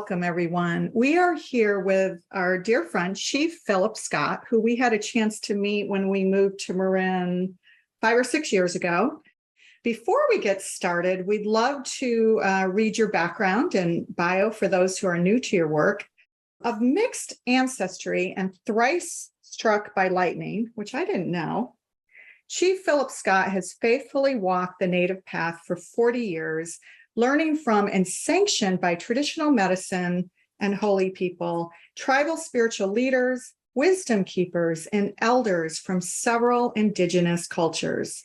welcome, everyone. We are here with our dear friend, Chief Phillip Scott, who we had a chance to meet when we moved to Marin 5 or 6 years ago. Before we get started, we'd love to read your background and bio for those who are new to your work. Of mixed ancestry and thrice struck by lightning, which I didn't know, Chief Phillip Scott has faithfully walked the native path for 40 years, learning from and sanctioned by traditional medicine and holy people, tribal spiritual leaders, wisdom keepers, and elders from several indigenous cultures.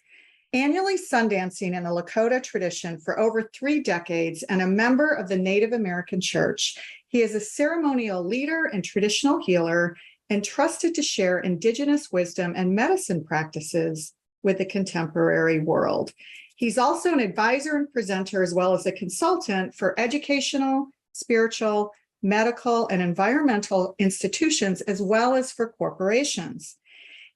Annually Sundancing in the Lakota Tradition for over 3 decades and a member of the Native American Church, he is a ceremonial leader and traditional healer, entrusted to share Indigenous wisdom and medicine practices with the contemporary world. He's also an advisor and presenter, as well as a consultant for educational, spiritual, medical, and environmental institutions, as well as for corporations.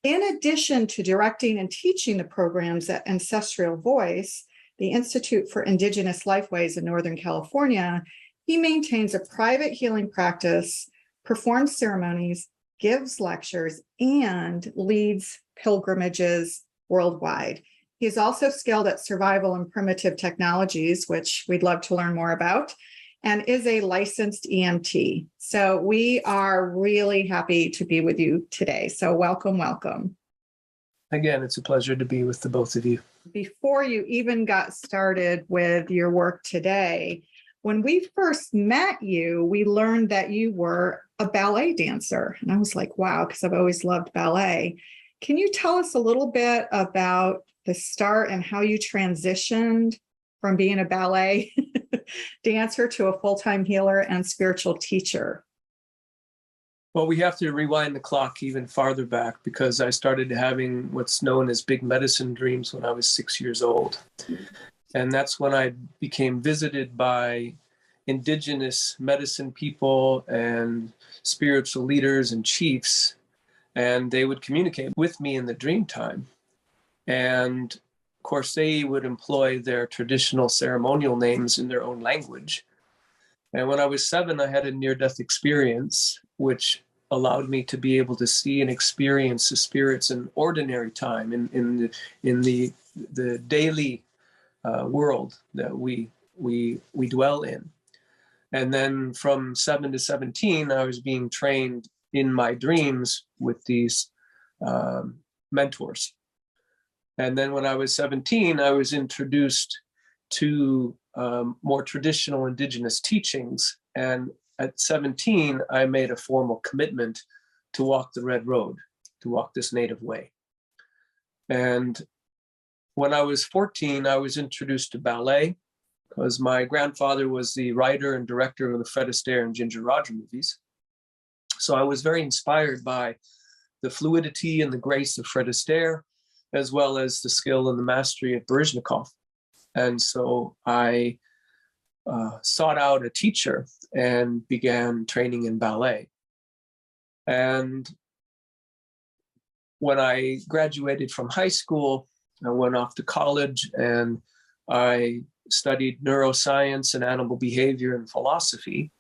In addition to directing and teaching the programs at Ancestral Voice, the Institute for Indigenous Lifeways in Northern California, he maintains a private healing practice, performs ceremonies, gives lectures, and leads pilgrimages worldwide. He is also skilled at survival and primitive technologies, which we'd love to learn more about, and is a licensed EMT. So we are really happy to be with you today. So welcome, welcome. Again, it's a pleasure to be with the both of you. Before you even got started with your work today, when we first met you, we learned that you were a ballet dancer. And I was like, wow, because I've always loved ballet. Can you tell us a little bit about the start and how you transitioned from being a ballet dancer to a full-time healer and spiritual teacher? Well, we have to rewind the clock even farther back, because I started having what's known as big medicine dreams when I was 6 years old. And that's when I became visited by Indigenous medicine people and spiritual leaders and chiefs, and they would communicate with me in the dream time. And of course, they would employ their traditional ceremonial names in their own language. And when I was 7, I had a near-death experience, which allowed me to be able to see and experience the spirits in ordinary time, in the daily world that we dwell in. And then from 7 to 17, I was being trained in my dreams with these mentors. And then when I was 17, I was introduced to more traditional Indigenous teachings. And at 17, I made a formal commitment to walk the red road, to walk this native way. And when I was 14, I was introduced to ballet, because my grandfather was the writer and director of the Fred Astaire and Ginger Rogers movies. So I was very inspired by the fluidity and the grace of Fred Astaire, as well as the skill and the mastery of Baryshnikov. And so I sought out a teacher and began training in ballet. And when I graduated from high school, I went off to college and I studied neuroscience and animal behavior and philosophy.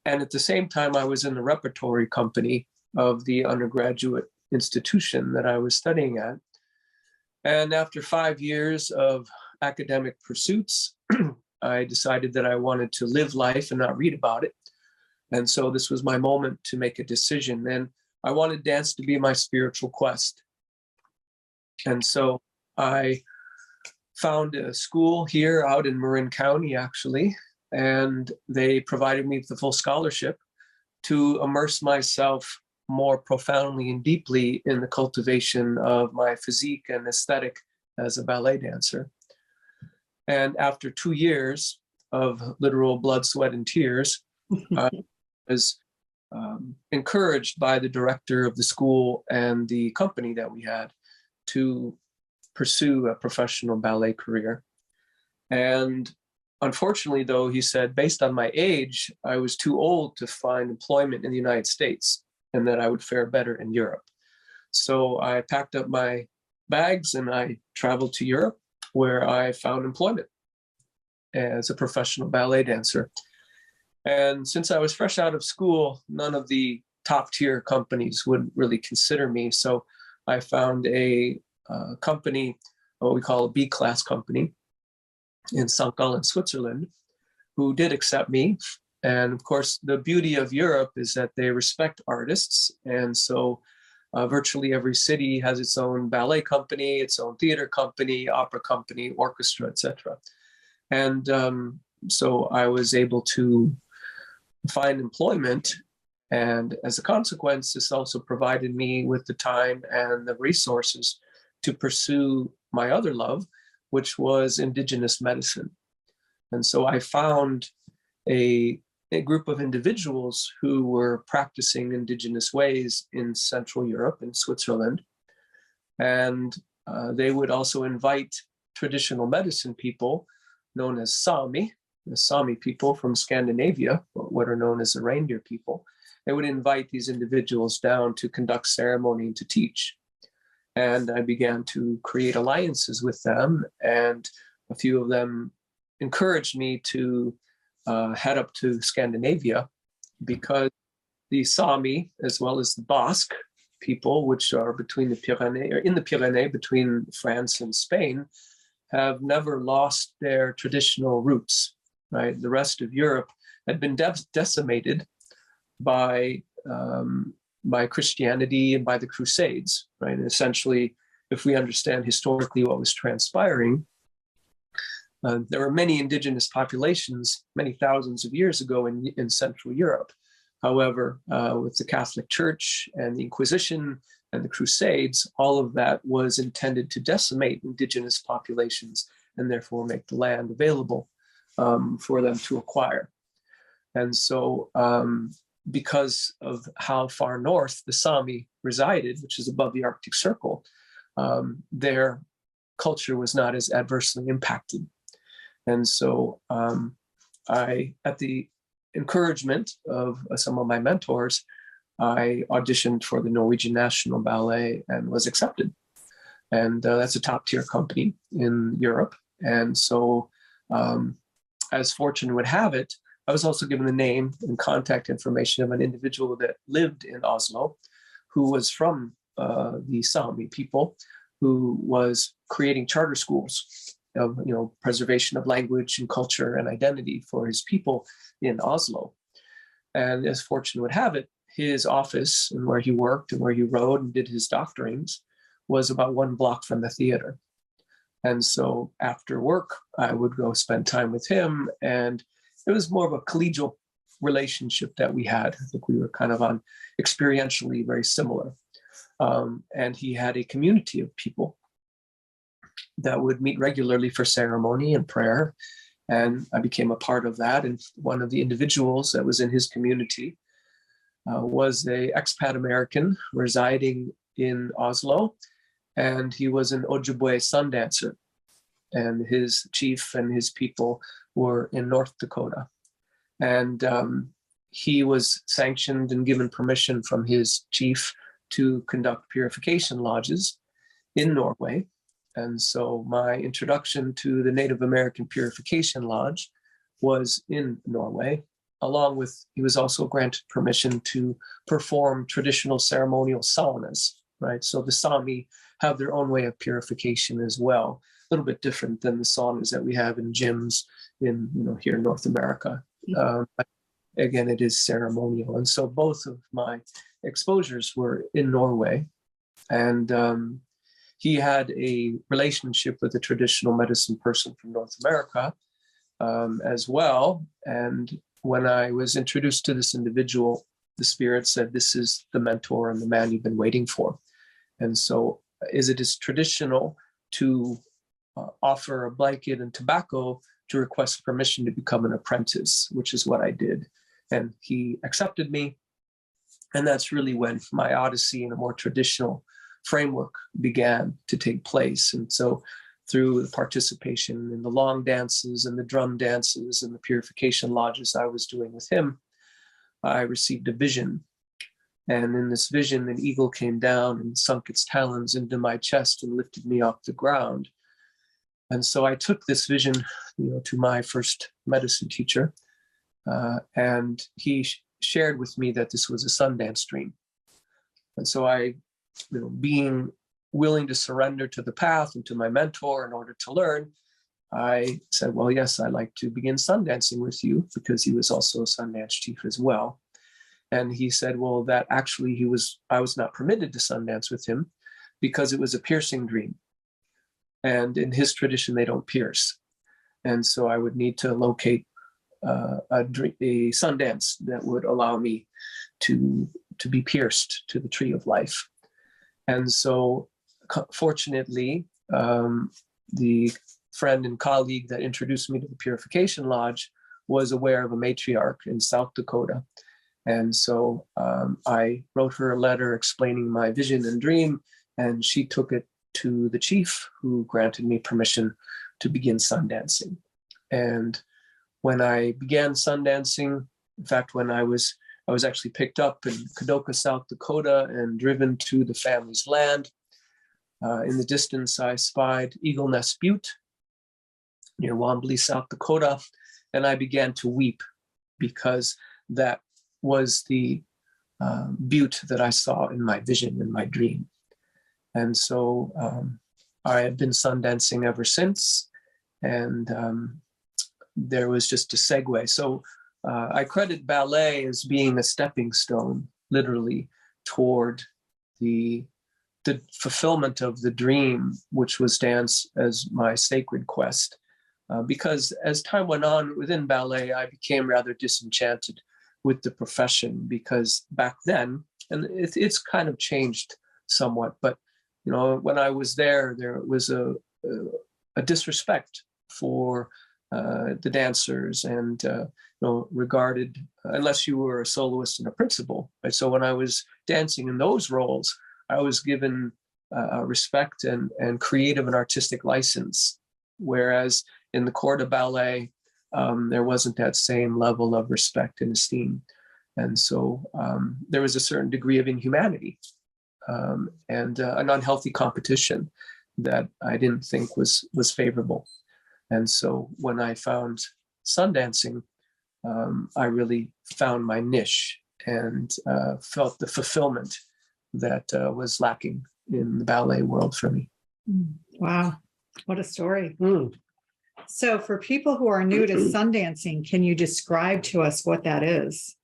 And at the same time, I was in the repertory company of the undergraduate institution that I was studying at. And after 5 years of academic pursuits, I decided that I wanted to live life and not read about it. And so this was my moment to make a decision. And I wanted dance to be my spiritual quest. And so I found a school here out in Marin County, actually, and they provided me with the full scholarship to immerse myself more profoundly and deeply in the cultivation of my physique and aesthetic as a ballet dancer. And after 2 years of literal blood, sweat, and tears, I was encouraged by the director of the school and the company that we had to pursue a professional ballet career. And unfortunately, though, he said, based on my age, I was too old to find employment in the United States, and that I would fare better in Europe. So I packed up my bags and I traveled to Europe, where I found employment as a professional ballet dancer. And since I was fresh out of school, none of the top tier companies would really consider me. So I found a company, what we call a B-class company in St. Gallen, Switzerland, who did accept me. And of course, the beauty of Europe is that they respect artists. And so virtually every city has its own ballet company, its own theater company, opera company, orchestra, etc. And so I was able to find employment. And as a consequence, this also provided me with the time and the resources to pursue my other love, which was Indigenous medicine. And so I found a group of individuals who were practicing Indigenous ways in Central Europe, in Switzerland. And they would also invite traditional medicine people known as Sami, the Sami people from Scandinavia, what are known as the reindeer people. They would invite these individuals down to conduct ceremony and to teach. And I began to create alliances with them, and a few of them encouraged me to head up to Scandinavia, because the Sami, as well as the Basque people, which are between the Pyrenees, or in the Pyrenees between France and Spain, have never lost their traditional roots. Right, the rest of Europe had been decimated by Christianity and by the Crusades. Right, and essentially, if we understand historically what was transpiring, there were many indigenous populations many thousands of years ago in Central Europe. However, with the Catholic Church and the Inquisition and the Crusades, all of that was intended to decimate indigenous populations and therefore make the land available for them to acquire. And so because of how far north the Sami resided, which is above the Arctic Circle, their culture was not as adversely impacted. And so at the encouragement of some of my mentors, I auditioned for the Norwegian National Ballet and was accepted. And that's a top tier company in Europe. And so as fortune would have it, I was also given the name and contact information of an individual that lived in Oslo, who was from the Sami people, who was creating charter schools of preservation of language and culture and identity for his people in Oslo. And as fortune would have it, his office and where he worked and where he wrote and did his doctorings was about 1 block from the theater. And so after work, I would go spend time with him, and it was more of a collegial relationship that we had. I think we were kind of on experientially very similar. And he had a community of people that would meet regularly for ceremony and prayer. And I became a part of that. And one of the individuals that was in his community was an expat American residing in Oslo. And he was an Ojibwe sun dancer. And his chief and his people were in North Dakota. And he was sanctioned and given permission from his chief to conduct purification lodges in Norway. And so my introduction to the Native American Purification Lodge was in Norway, along with, he was also granted permission to perform traditional ceremonial saunas, right? So the Sami have their own way of purification as well, a little bit different than the saunas that we have in gyms in, here in North America. But again, it is ceremonial. And so both of my exposures were in Norway. And he had a relationship with a traditional medicine person from North America as well. And when I was introduced to this individual, the spirit said, "This is the mentor and the man you've been waiting for." And so as it is traditional to offer a blanket and tobacco to request permission to become an apprentice, which is what I did. And he accepted me. And that's really when my odyssey in a more traditional framework began to take place. And so through the participation in the long dances and the drum dances and the purification lodges I was doing with him, I received a vision. And in this vision, an eagle came down and sunk its talons into my chest and lifted me off the ground. And so I took this vision, to my first medicine teacher, and he shared with me that this was a Sundance dream. And so I, being willing to surrender to the path and to my mentor in order to learn, I said, well, yes, I'd like to begin Sundancing with you, because he was also a Sundance chief as well. And he said, well, that actually I was not permitted to Sundance with him because it was a piercing dream. And in his tradition, they don't pierce. And so I would need to locate a Sundance that would allow me to be pierced to the tree of life. And so fortunately, the friend and colleague that introduced me to the Purification Lodge was aware of a matriarch in South Dakota. And so I wrote her a letter explaining my vision and dream, and she took it to the chief, who granted me permission to begin Sundancing. And when I began Sundancing, in fact, when I was actually picked up in Kadoka, South Dakota, and driven to the family's land. In the distance, I spied Eagle Nest Butte near Wambly, South Dakota, and I began to weep, because that was the butte that I saw in my vision, in my dream. And so I have been Sundancing ever since, and there was just a segue. So I credit ballet as being a stepping stone, literally, toward the fulfillment of the dream, which was dance as my sacred quest. Because as time went on within ballet, I became rather disenchanted with the profession, because back then, and it's kind of changed somewhat, but when I was there was a disrespect for the dancers, and regarded, unless you were a soloist and a principal. Right? So when I was dancing in those roles, I was given respect and creative and artistic license, whereas in the court of ballet, there wasn't that same level of respect and esteem. And so there was a certain degree of inhumanity and an unhealthy competition that I didn't think was favorable. And so when I found Sundancing, I really found my niche and felt the fulfillment that was lacking in the ballet world for me. Wow, what a story. So for people who are new to Sundancing, can you describe to us what that is?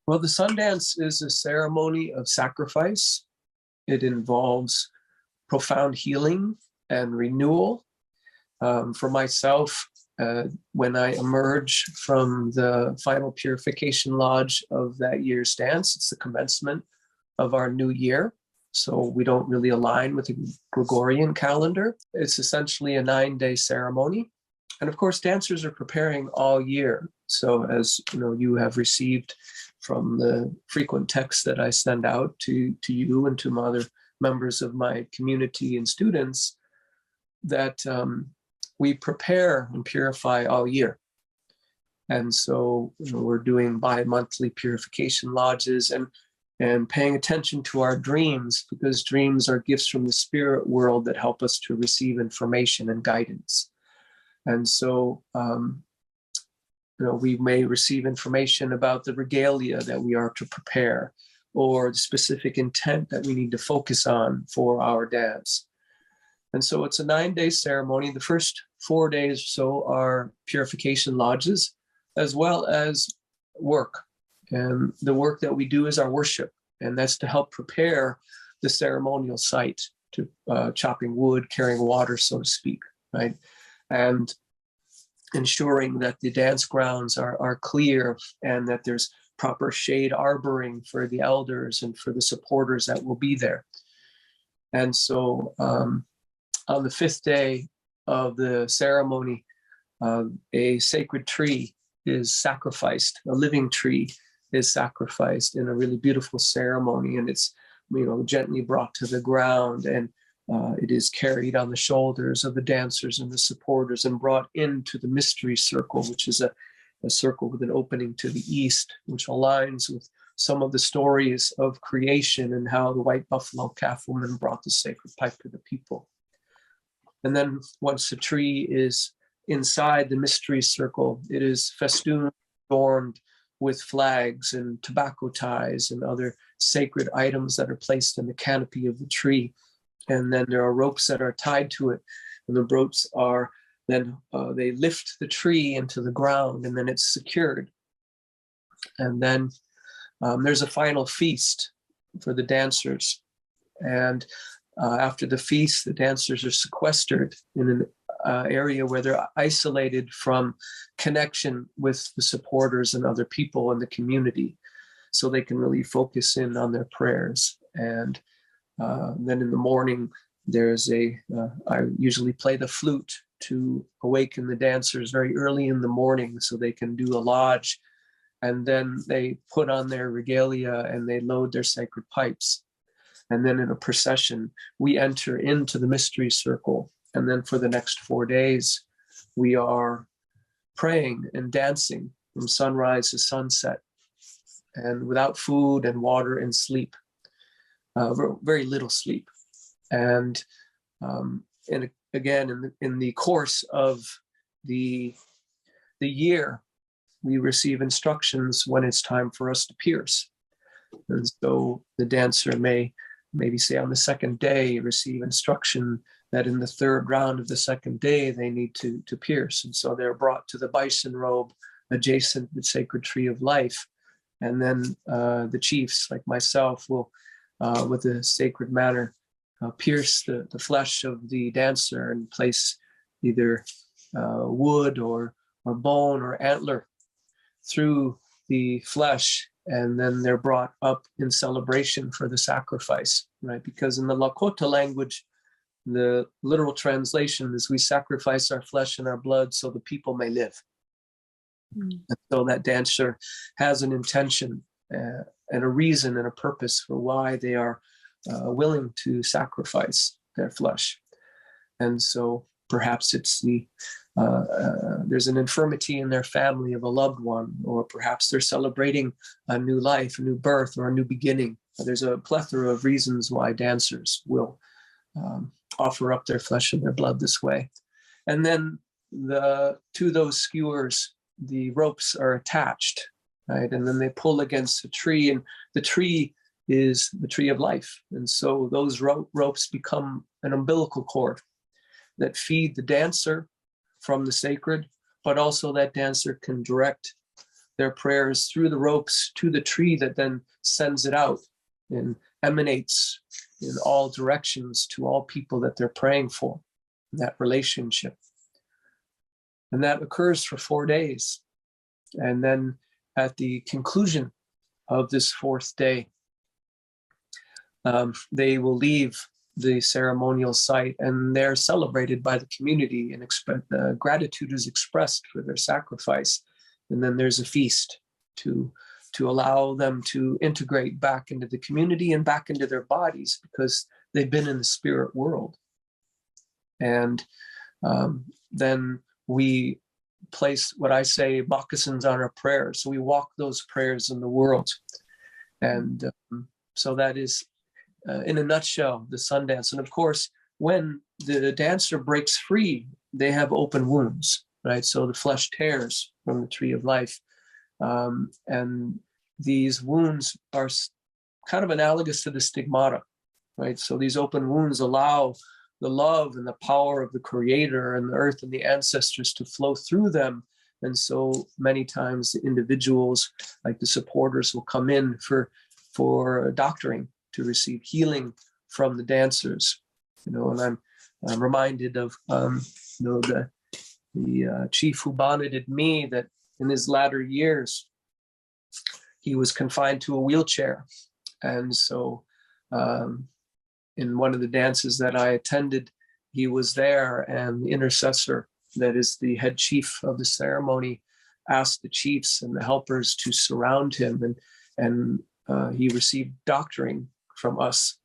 Well, the Sundance is a ceremony of sacrifice. It involves profound healing and renewal. For myself, when I emerge from the final Purification Lodge of that year's dance, it's the commencement of our new year. So we don't really align with the Gregorian calendar. It's essentially a 9-day ceremony. And of course, dancers are preparing all year. So as you have received from the frequent texts that I send out to you and to other members of my community and students, that we prepare and purify all year. And so we're doing bi-monthly purification lodges and paying attention to our dreams, because dreams are gifts from the spirit world that help us to receive information and guidance. And so, we may receive information about the regalia that we are to prepare, or the specific intent that we need to focus on for our dance. And so it's a 9-day ceremony. The first 4 days or so are purification lodges, as well as work. And the work that we do is our worship, and that's to help prepare the ceremonial site, to chopping wood, carrying water, so to speak, right? And ensuring that the dance grounds are clear, and that there's proper shade arboring for the elders and for the supporters that will be there. And so on the 5th day of the ceremony, a sacred tree is sacrificed, a living tree is sacrificed in a really beautiful ceremony, and it's gently brought to the ground, and it is carried on the shoulders of the dancers and the supporters and brought into the mystery circle, which is a circle with an opening to the east, which aligns with some of the stories of creation and how the white buffalo calf woman brought the sacred pipe to the people. And then once the tree is inside the mystery circle, it is festooned, adorned with flags and tobacco ties and other sacred items that are placed in the canopy of the tree. And then there are ropes that are tied to it. And the ropes are then, they lift the tree into the ground, and then it's secured. And then there's a final feast for the dancers. And after the feast, the dancers are sequestered in an area where they're isolated from connection with the supporters and other people in the community, so they can really focus in on their prayers. And then in the morning, there's I usually play the flute to awaken the dancers very early in the morning so they can do a lodge. And then they put on their regalia and they load their sacred pipes. And then in a procession, we enter into the mystery circle. And then for the next 4 days, we are praying and dancing from sunrise to sunset, and without food and water and sleep, very little sleep. And again, in the course of the year, we receive instructions when it's time for us to pierce. And so the dancer may maybe say on the second day receive instruction that in the third round of the second day they need to pierce. And so they're brought to the bison robe adjacent to the sacred tree of life. And then the chiefs, like myself, will, with a sacred manner, pierce the flesh of the dancer and place either wood or bone or antler through the flesh, and then they're brought up in celebration for the sacrifice, right? Because in the Lakota language, the literal translation is we sacrifice our flesh and our blood so the people may live. And so that dancer has an intention and a reason and a purpose for why they are willing to sacrifice their flesh. And so perhaps it's there's an infirmity in their family of a loved one, or perhaps they're celebrating a new life, a new birth, or a new beginning. There's a plethora of reasons why dancers will offer up their flesh and their blood this way. And then to those skewers, the ropes are attached, right? And then they pull against a tree, and the tree is the tree of life. And so those ropes become an umbilical cord that feed the dancer from the sacred, but also that dancer can direct their prayers through the ropes to the tree that then sends it out and emanates in all directions to all people that they're praying for, that relationship. And that occurs for 4 days. And then at the conclusion of this 4th day, they will leave the ceremonial site, and they're celebrated by the community, and gratitude is expressed for their sacrifice. And then there's a feast to allow them to integrate back into the community and back into their bodies, because they've been in the spirit world. And then we place what I say moccasins on our prayers. So we walk those prayers in the world. And so that is, in a nutshell, the Sundance. And of course, when the dancer breaks free, they have open wounds, right? So the flesh tears from the tree of life. And these wounds are kind of analogous to the stigmata, right? So these open wounds allow the love and the power of the Creator and the earth and the ancestors to flow through them. And so many times the individuals, like the supporters, will come in for doctoring to receive healing from the dancers, and I'm reminded of the chief who bonded me, that in his latter years he was confined to a wheelchair. And so in one of the dances that I attended, he was there, and the intercessor, that is the head chief of the ceremony, asked the chiefs and the helpers to surround him, and he received doctoring from us.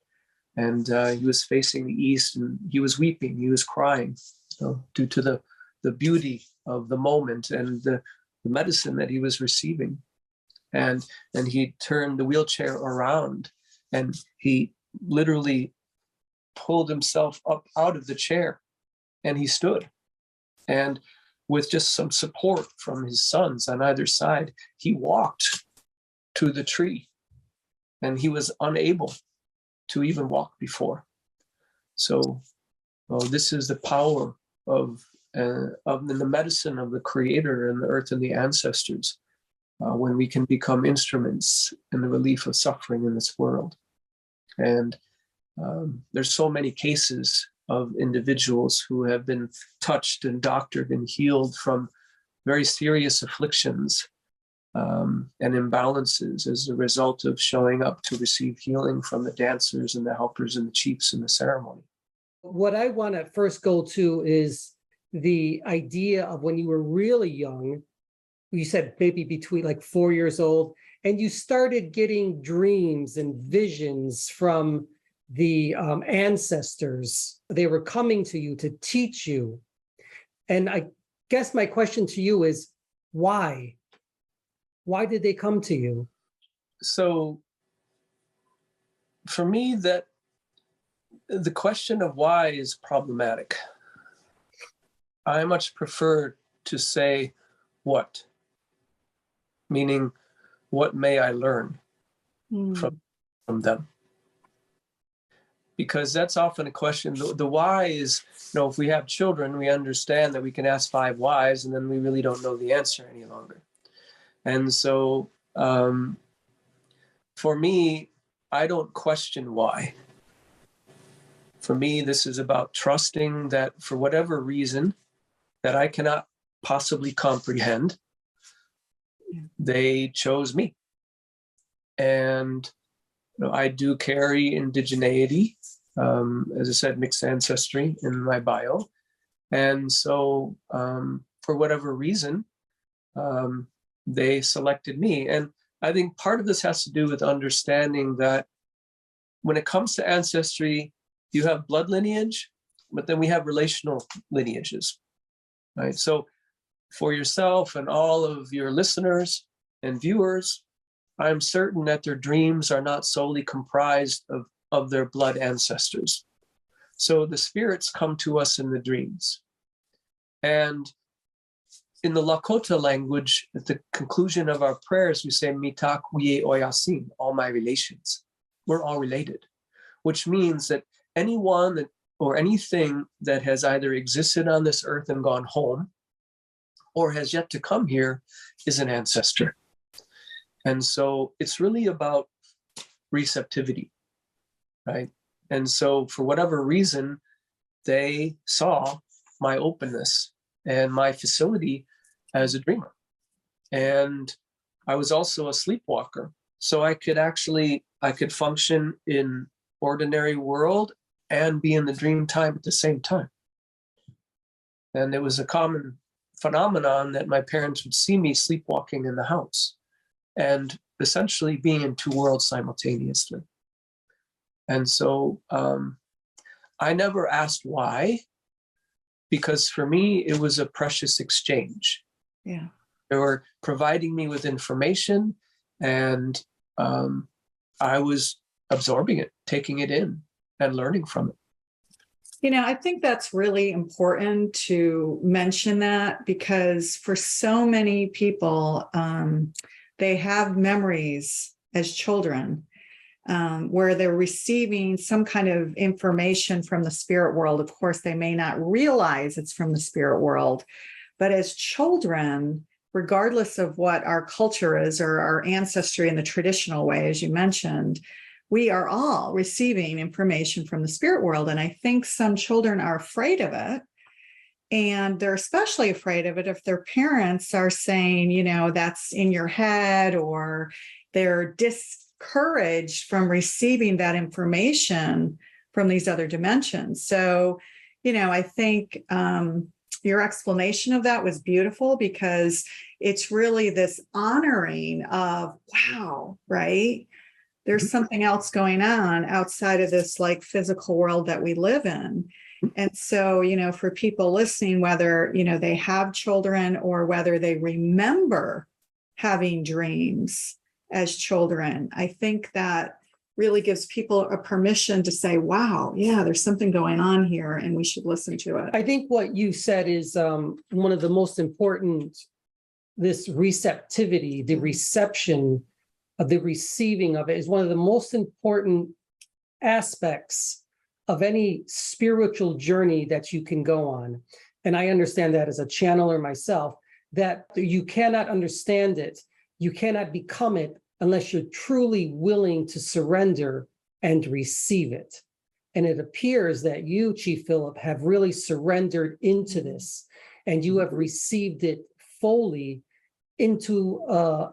And he was facing the east, and he was weeping, he was crying, due to the beauty of the moment and the medicine that he was receiving. And he turned the wheelchair around, and he literally pulled himself up out of the chair, and he stood. And with just some support from his sons on either side, he walked to the tree, and he was unable to even walk before. So this is the power of the medicine of the Creator and the earth and the ancestors, when we can become instruments in the relief of suffering in this world. And there's so many cases of individuals who have been touched and doctored and healed from very serious afflictions and imbalances as a result of showing up to receive healing from the dancers and the helpers and the chiefs in the ceremony. What I want to first go to is the idea of when you were really young. You said maybe between like 4 years old, and you started getting dreams and visions from the ancestors. They were coming to you to teach you. And I guess my question to you is, why? Why did they come to you? So for me, that the question of why is problematic. I much prefer to say what, meaning what may I learn from them? Because that's often a question. The why is, if we have children, we understand that we can ask 5 whys, and then we really don't know the answer any longer. And so for me, I don't question why. For me, this is about trusting that for whatever reason that I cannot possibly comprehend, they chose me. And I do carry indigeneity, as I said, mixed ancestry in my bio. And so for whatever reason, they selected me. And I think part of this has to do with understanding that when it comes to ancestry, you have blood lineage, but then we have relational lineages, right? So for yourself and all of your listeners and viewers, I'm certain that their dreams are not solely comprised of their blood ancestors. So the spirits come to us in the dreams. And in the Lakota language, at the conclusion of our prayers, we say, Mitak Uye Oyasin, all my relations. We're all related, which means that anyone or anything that has either existed on this earth and gone home or has yet to come here is an ancestor. And so it's really about receptivity, right? And so for whatever reason, they saw my openness and my facility as a dreamer. And I was also a sleepwalker. So I could function in ordinary world and be in the dream time at the same time. And it was a common phenomenon that my parents would see me sleepwalking in the house and essentially being in 2 worlds simultaneously. And so I never asked why, because for me, it was a precious exchange. Yeah. They were providing me with information, and I was absorbing it, taking it in, and learning from it. I think that's really important to mention that, because for so many people, they have memories as children where they're receiving some kind of information from the spirit world. Of course, they may not realize it's from the spirit world, but as children, regardless of what our culture is or our ancestry in the traditional way, as you mentioned, we are all receiving information from the spirit world. And I think some children are afraid of it. And they're especially afraid of it if their parents are saying, that's in your head, or they're discouraged from receiving that information from these other dimensions. So, I think your explanation of that was beautiful, because it's really this honoring of, wow, right? There's something else going on outside of this like physical world that we live in. And so, for people listening, whether, they have children or whether they remember having dreams as children, I think that really gives people a permission to say, wow, yeah, there's something going on here and we should listen to it. I think what you said is one of the most important, this receptivity, the reception of the receiving of it is one of the most important aspects of any spiritual journey that you can go on. And I understand that as a channeler myself, that you cannot understand it, you cannot become it unless you're truly willing to surrender and receive it. And it appears that you, Chief Phillip, have really surrendered into this, and you have received it fully into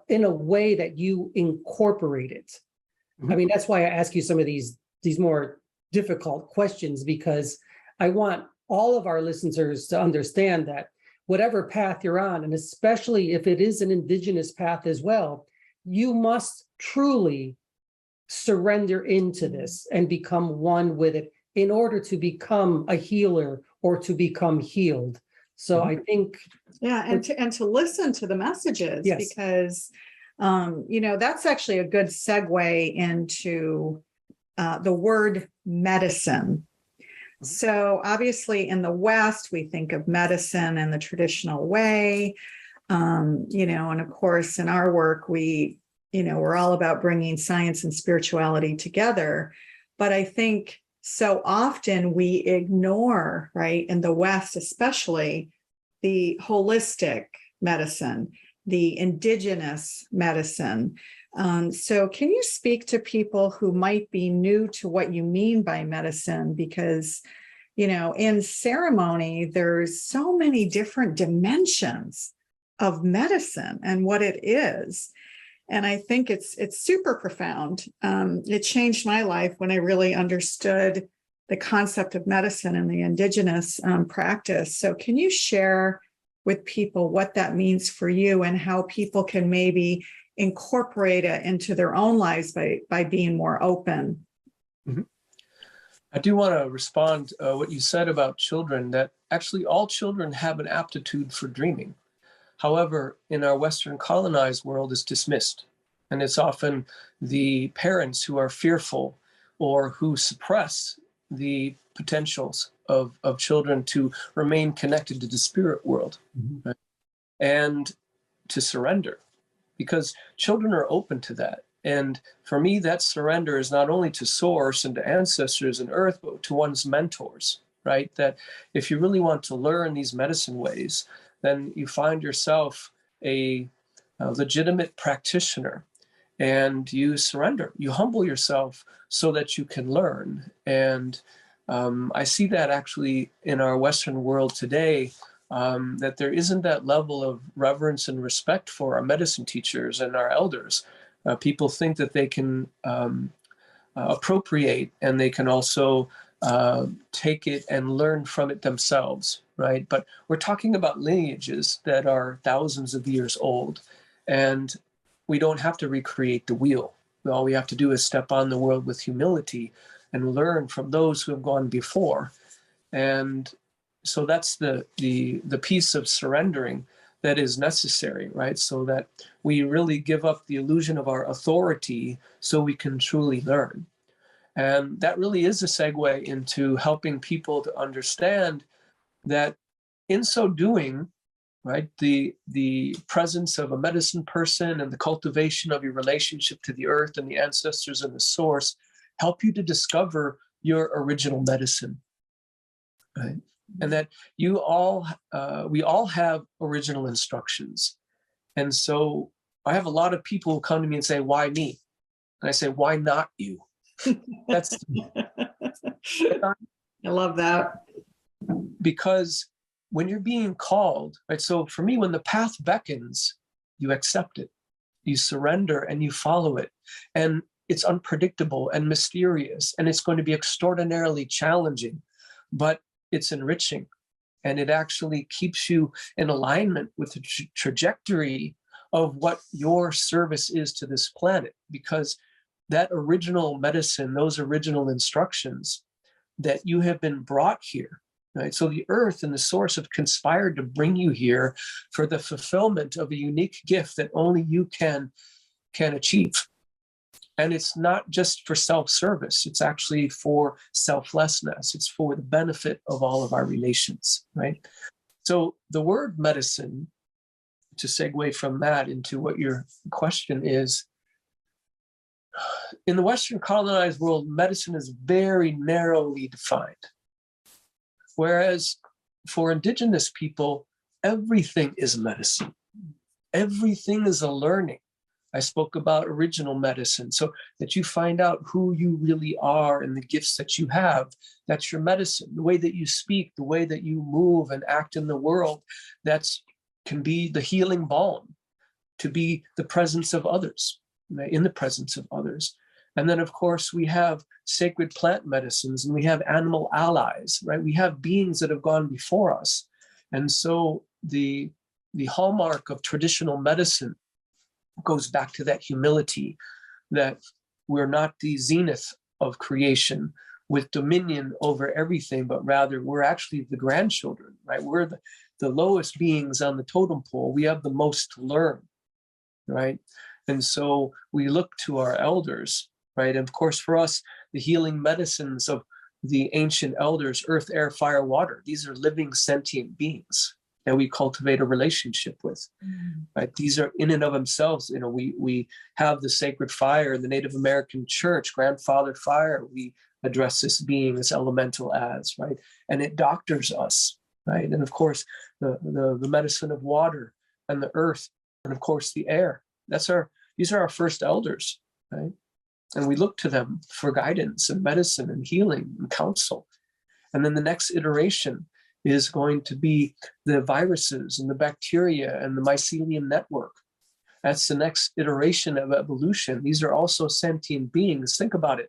in a way that you incorporate it. Mm-hmm. I mean, that's why I ask you some of these more difficult questions, because I want all of our listeners to understand that whatever path you're on, and especially if it is an Indigenous path as well, you must truly surrender into this and become one with it in order to become a healer or to become healed. So I think, yeah, and to listen to the messages, yes. Because that's actually a good segue into the word medicine. So obviously in the West, we think of medicine in the traditional way, and of course in our work, we're all about bringing science and spirituality together. But I think so often we ignore, right, in the West especially, the holistic medicine, the indigenous medicine. So can you speak to people who might be new to what you mean by medicine? Because, in ceremony, there's so many different dimensions of medicine and what it is. And I think it's super profound. It changed my life when I really understood the concept of medicine and the indigenous practice. So can you share with people what that means for you and how people can maybe incorporate it into their own lives by being more open? Mm-hmm. I do want to respond to what you said about children, that actually all children have an aptitude for dreaming. However, in our Western colonized world, it's dismissed. And it's often the parents who are fearful or who suppress the potentials of children to remain connected to the spirit world, mm-hmm. right? And to surrender, because children are open to that. And for me, that surrender is not only to source and to ancestors and earth, but to one's mentors, right? That if you really want to learn these medicine ways, then you find yourself a legitimate practitioner and you surrender, you humble yourself so that you can learn. And I see that actually in our Western world today, that there isn't that level of reverence and respect for our medicine teachers and our elders. People think that they can appropriate and they can also take it and learn from it themselves, right? But we're talking about lineages that are thousands of years old, and we don't have to recreate the wheel. All we have to do is step on the world with humility and learn from those who have gone before. And so that's the piece of surrendering that is necessary, right? So that we really give up the illusion of our authority so we can truly learn. And that really is a segue into helping people to understand that in so doing, right, the presence of a medicine person and the cultivation of your relationship to the earth and the ancestors and the source help you to discover your original medicine, right? And that we all have original instructions. And so I have a lot of people who come to me and say, why me? And I say, why not you? That's I love that. Because when you're being called, right? So for me, when the path beckons, you accept it, you surrender and you follow it. And it's unpredictable and mysterious, and it's going to be extraordinarily challenging, but it's enriching. And it actually keeps you in alignment with the trajectory of what your service is to this planet, because that original medicine, those original instructions that you have been brought here, right? So the earth and the source have conspired to bring you here for the fulfillment of a unique gift that only you can achieve. And it's not just for self-service. It's actually for selflessness. It's for the benefit of all of our relations, right? So the word medicine, to segue from that into what your question is, in the Western colonized world, medicine is very narrowly defined. Whereas for Indigenous people, everything is medicine. Everything is a learning. I spoke about original medicine, so that you find out who you really are and the gifts that you have. That's your medicine. The way that you speak, the way that you move and act in the world, can be the healing balm, to be the presence of others, right? In the presence of others. And then, of course, we have sacred plant medicines and we have animal allies, right? We have beings that have gone before us. And so the hallmark of traditional medicine goes back to that humility, that we're not the zenith of creation with dominion over everything, but rather we're actually the grandchildren, right? We're the lowest beings on the totem pole. We have the most to learn, right? And so we look to our elders, right? And of course, for us, the healing medicines of the ancient elders, earth, air, fire, water, these are living sentient beings that we cultivate a relationship with, right? These are in and of themselves, we have the sacred fire in the Native American church, grandfather fire, we address this being, this elemental as, right? And it doctors us, right? And of course, the medicine of water and the earth, and of course the air. These are our first elders, right? And we look to them for guidance and medicine and healing and counsel. And then the next iteration is going to be the viruses and the bacteria and the mycelium network. That's the next iteration of evolution. These are also sentient beings. Think about it.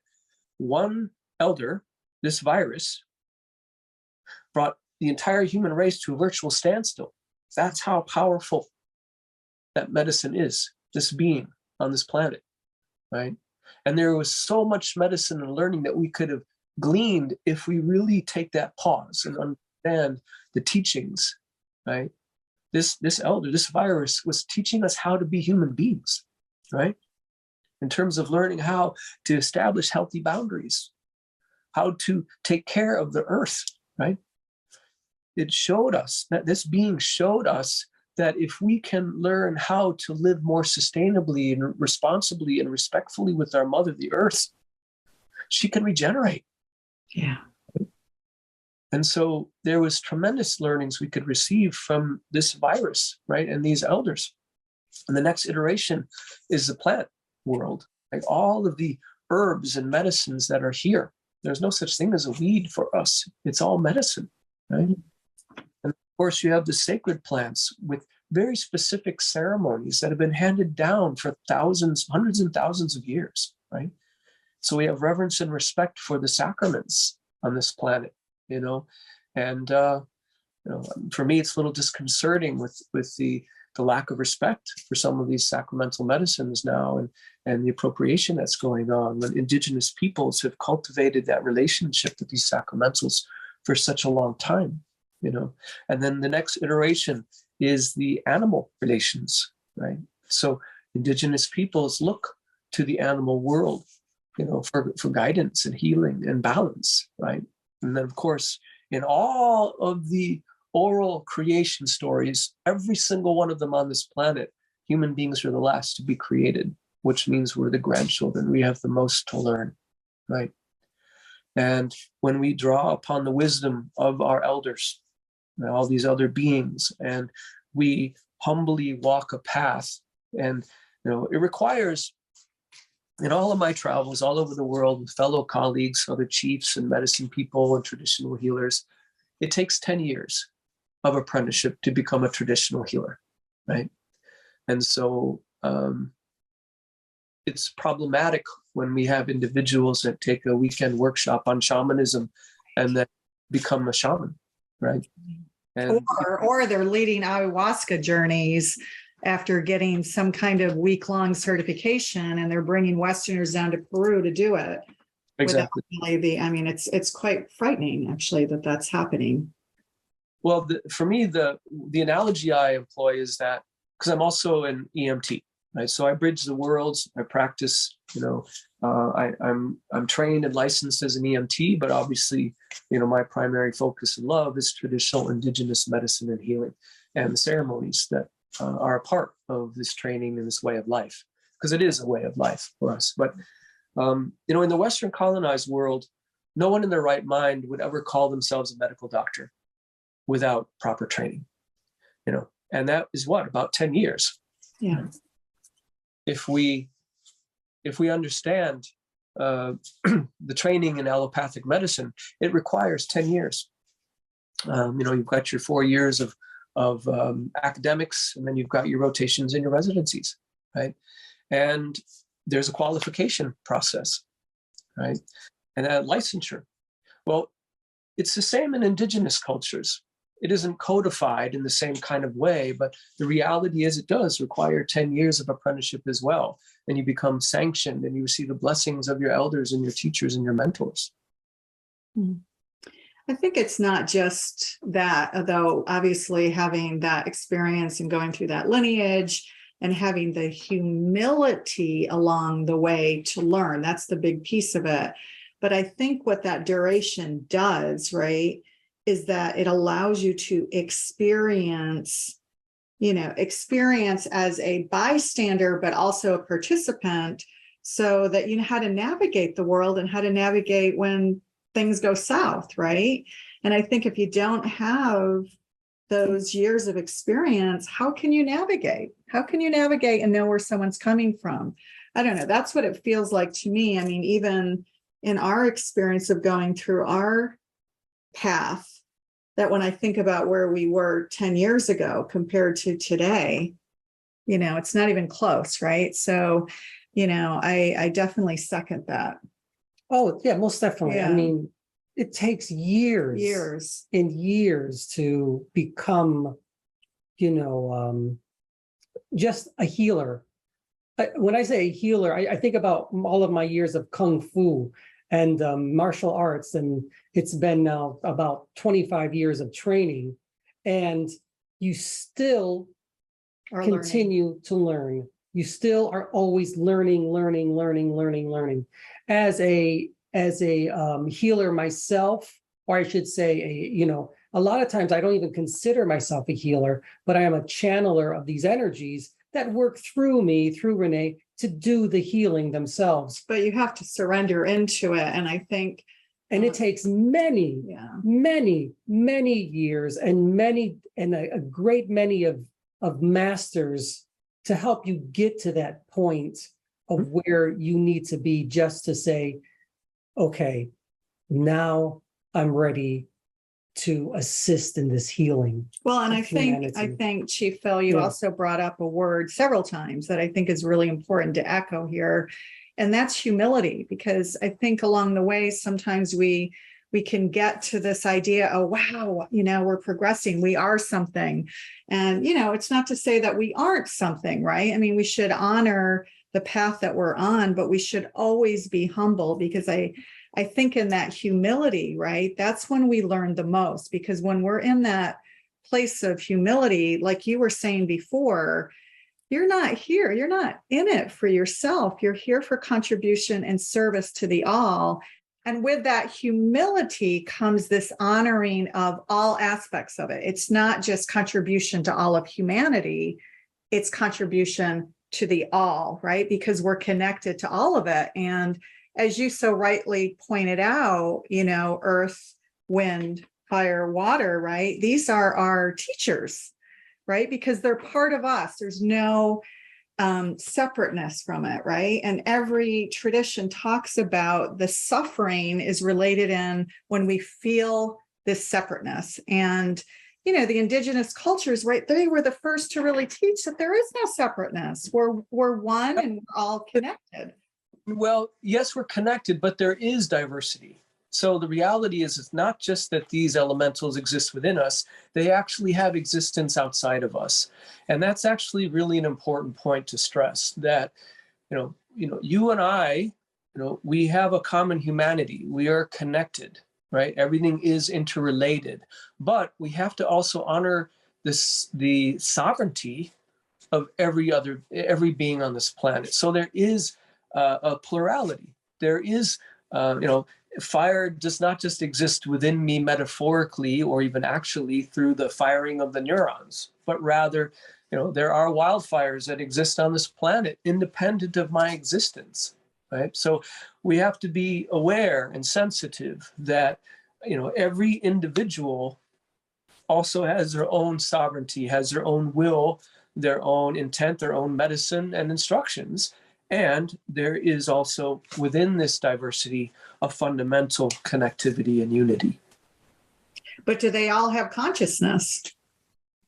One elder, this virus, brought the entire human race to a virtual standstill. That's how powerful that medicine is, this being on this planet, right? And there was so much medicine and learning that we could have gleaned if we really take that pause and understand the teachings, right? This elder, this virus was teaching us how to be human beings, right? In terms of learning how to establish healthy boundaries, how to take care of the earth, right? It showed us, that this being showed us that if we can learn how to live more sustainably and responsibly and respectfully with our mother, the earth, she can regenerate. Yeah. And so there was tremendous learnings we could receive from this virus, right? And these elders. And the next iteration is the plant world, like all of the herbs and medicines that are here. There's no such thing as a weed for us. It's all medicine, right? And of course, you have the sacred plants with very specific ceremonies that have been handed down for thousands, hundreds and thousands of years, right? So we have reverence and respect for the sacraments on this planet, and for me, it's a little disconcerting with the lack of respect for some of these sacramental medicines now, and the appropriation that's going on when Indigenous peoples have cultivated that relationship with these sacramentals for such a long time, And then the next iteration is the animal relations, right? So Indigenous peoples look to the animal world, for guidance and healing and balance, right? And then, of course, in all of the oral creation stories, every single one of them on this planet, human beings are the last to be created, which means we're the grandchildren. We have the most to learn, right? And when we draw upon the wisdom of our elders, all these other beings, and we humbly walk a path, and it requires, in all of my travels all over the world with fellow colleagues, other chiefs and medicine people and traditional healers, it takes 10 years of apprenticeship to become a traditional healer, right? And so it's problematic when we have individuals that take a weekend workshop on shamanism and then become a shaman, right? And or they're leading ayahuasca journeys after getting some kind of week-long certification, and they're bringing Westerners down to Peru to do it. Exactly. It's quite frightening, actually, that that's happening. Well, for me, the analogy I employ is that, because I'm also an EMT, right? So I bridge the worlds. I practice, I'm trained and licensed as an EMT, but obviously, my primary focus and love is traditional Indigenous medicine and healing, and the ceremonies that are a part of this training and this way of life, because it is a way of life for us. But in the Western colonized world, no one in their right mind would ever call themselves a medical doctor without proper training, and that is about 10 years. Yeah. If we understand the training in allopathic medicine, it requires 10 years. You've got your 4 years of academics, and then you've got your rotations and your residencies, right? And there's a qualification process, right? And a licensure. Well, it's the same in Indigenous cultures. It isn't codified in the same kind of way, but the reality is it does require 10 years of apprenticeship as well. And you become sanctioned, and you receive the blessings of your elders and your teachers and your mentors. I think it's not just that, although obviously having that experience and going through that lineage and having the humility along the way to learn, that's the big piece of it. But I think what that duration does, right, is that it allows you to experience as a bystander, but also a participant, so that you know how to navigate the world and how to navigate when things go south, right? And I think if you don't have those years of experience, how can you navigate? How can you navigate and know where someone's coming from? I don't know. That's what it feels like to me. I mean, even in our experience of going through our path, that when I think about where we were 10 years ago compared to today, it's not even close, right? So, I definitely second that. Oh, yeah, most definitely. Yeah. I mean, it takes years and years to become, just a healer. When I say a healer, I think about all of my years of Kung Fu and martial arts, and it's been now about 25 years of training, and you still continue to learn. You still are always learning. As a healer myself, or I should say, a lot of times I don't even consider myself a healer, but I am a channeler of these energies that work through me, through Renee, to do the healing themselves. But you have to surrender into it. And I think, and it takes many years and a great many of masters to help you get to that point of where you need to be, just to say, okay, now I'm ready to assist in this healing. Well, and I think Chief Phil, you also brought up a word several times that I think is really important to echo here, and that's humility. Because I think along the way, sometimes we can get to this idea, oh, wow, we're progressing, we are something. And, it's not to say that we aren't something, right? I mean, we should honor the path that we're on, but we should always be humble, because I think in that humility, right, that's when we learn the most. Because when we're in that place of humility, like you were saying before, you're not in it for yourself. You're here for contribution and service to the all. And with that humility comes this honoring of all aspects of it. It's not just contribution to all of humanity, it's contribution to the all, right? Because we're connected to all of it. And as you so rightly pointed out, earth, wind, fire, water, right? These are our teachers, right? Because they're part of us. There's no separateness from it, right? And every tradition talks about the suffering is related in when we feel this separateness. And, the indigenous cultures, right, they were the first to really teach that there is no separateness. We're one and we're all connected. Well, yes, we're connected, but there is diversity. So the reality is, it's not just that these elementals exist within us, they actually have existence outside of us. And that's actually really an important point to stress, that, you and I, we have a common humanity. We are connected, right? Everything is interrelated, but we have to also honor the sovereignty of every being on this planet. So there is a plurality. There is, fire does not just exist within me metaphorically or even actually through the firing of the neurons, but rather, there are wildfires that exist on this planet independent of my existence, right? So we have to be aware and sensitive that, every individual also has their own sovereignty, has their own will, their own intent, their own medicine and instructions. And there is also within this diversity a fundamental connectivity and unity. But do they all have consciousness?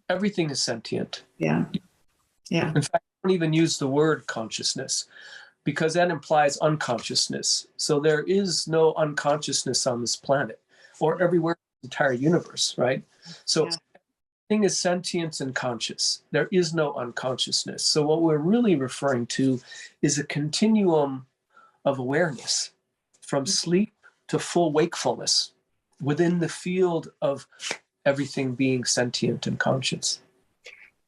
Everything is sentient. Yeah. Yeah. In fact, I don't even use the word consciousness because that implies unconsciousness. So there is no unconsciousness on this planet or everywhere in the entire universe, right? So everything is sentient and conscious. There is no unconsciousness. So what we're really referring to is a continuum of awareness from sleep to full wakefulness within the field of everything being sentient and conscious.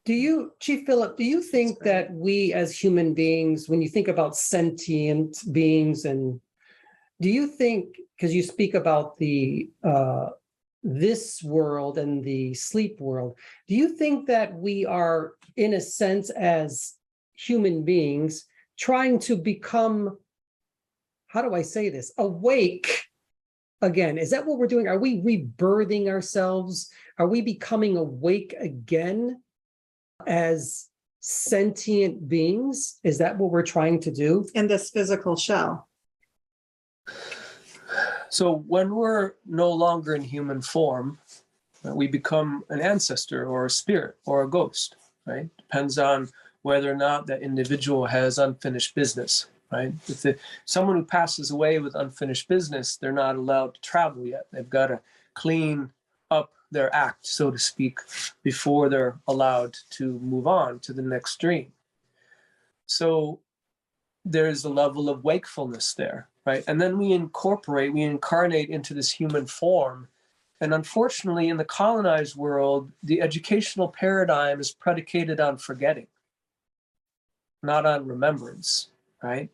Chief Phillip, do you think that we as human beings, when you think about sentient beings, and do you think, because you speak about the this world and the sleep world, do you think that we are, in a sense, as human beings, trying to become, how do I say this, awake again? Is that what we're doing? Are we rebirthing ourselves? Are we becoming awake again as sentient beings? Is that what we're trying to do? In this physical shell. So when we're no longer in human form, we become an ancestor or a spirit or a ghost, right? Depends on whether or not that individual has unfinished business, right? If someone who passes away with unfinished business, they're not allowed to travel yet. They've got to clean up their act, so to speak, before they're allowed to move on to the next stream. So there's a level of wakefulness there, right? And then we incarnate into this human form. And unfortunately, in the colonized world, the educational paradigm is predicated on forgetting, not on remembrance, right?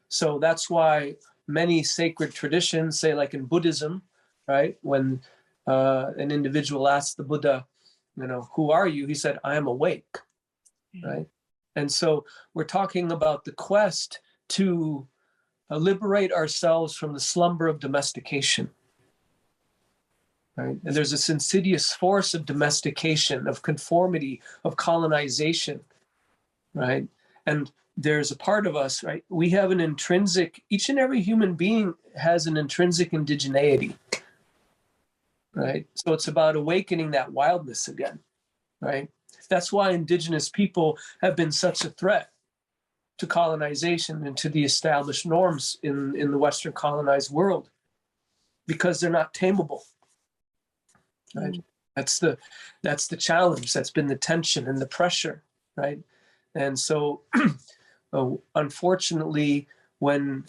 So that's why many sacred traditions, say like in Buddhism, right? When an individual asked the Buddha, who are you? He said, I am awake, right? And so we're talking about the quest to liberate ourselves from the slumber of domestication, right? And there's this insidious force of domestication, of conformity, of colonization, right? And there's a part of us, right? We have an intrinsic, each and every human being has an intrinsic indigeneity, right? So it's about awakening that wildness again, right? That's why indigenous people have been such a threat to colonization and to the established norms in the Western colonized world, because they're not tameable, right? That's the challenge. That's been the tension and the pressure, right? And so, unfortunately, when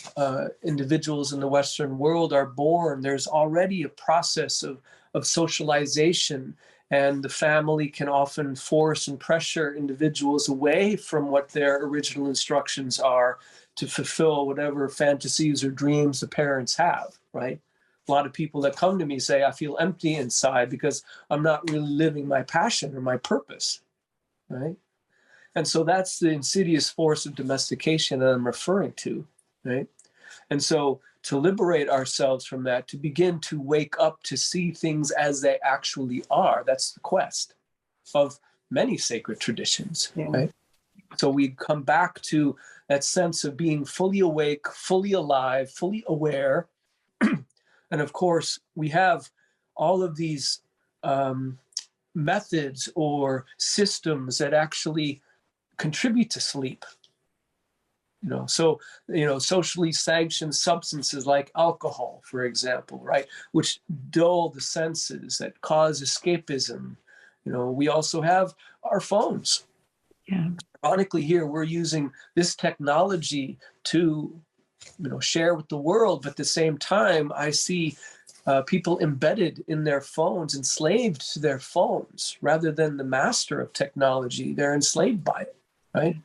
individuals in the Western world are born, there's already a process of socialization, and the family can often force and pressure individuals away from what their original instructions are to fulfill whatever fantasies or dreams the parents have, right? A lot of people that come to me say, I feel empty inside because I'm not really living my passion or my purpose, right? And so that's the insidious force of domestication that I'm referring to, right? And so to liberate ourselves from that, to begin to wake up to see things as they actually are, that's the quest of many sacred traditions, right? So we come back to that sense of being fully awake, fully alive, fully aware. And of course, we have all of these methods or systems that actually contribute to sleep. Socially sanctioned substances like alcohol, for example, right, which dull the senses, that cause escapism. We also have our phones. Yeah. Ironically, here we're using this technology to, share with the world, but at the same time, I see people embedded in their phones, enslaved to their phones, rather than the master of technology. They're enslaved by it. right?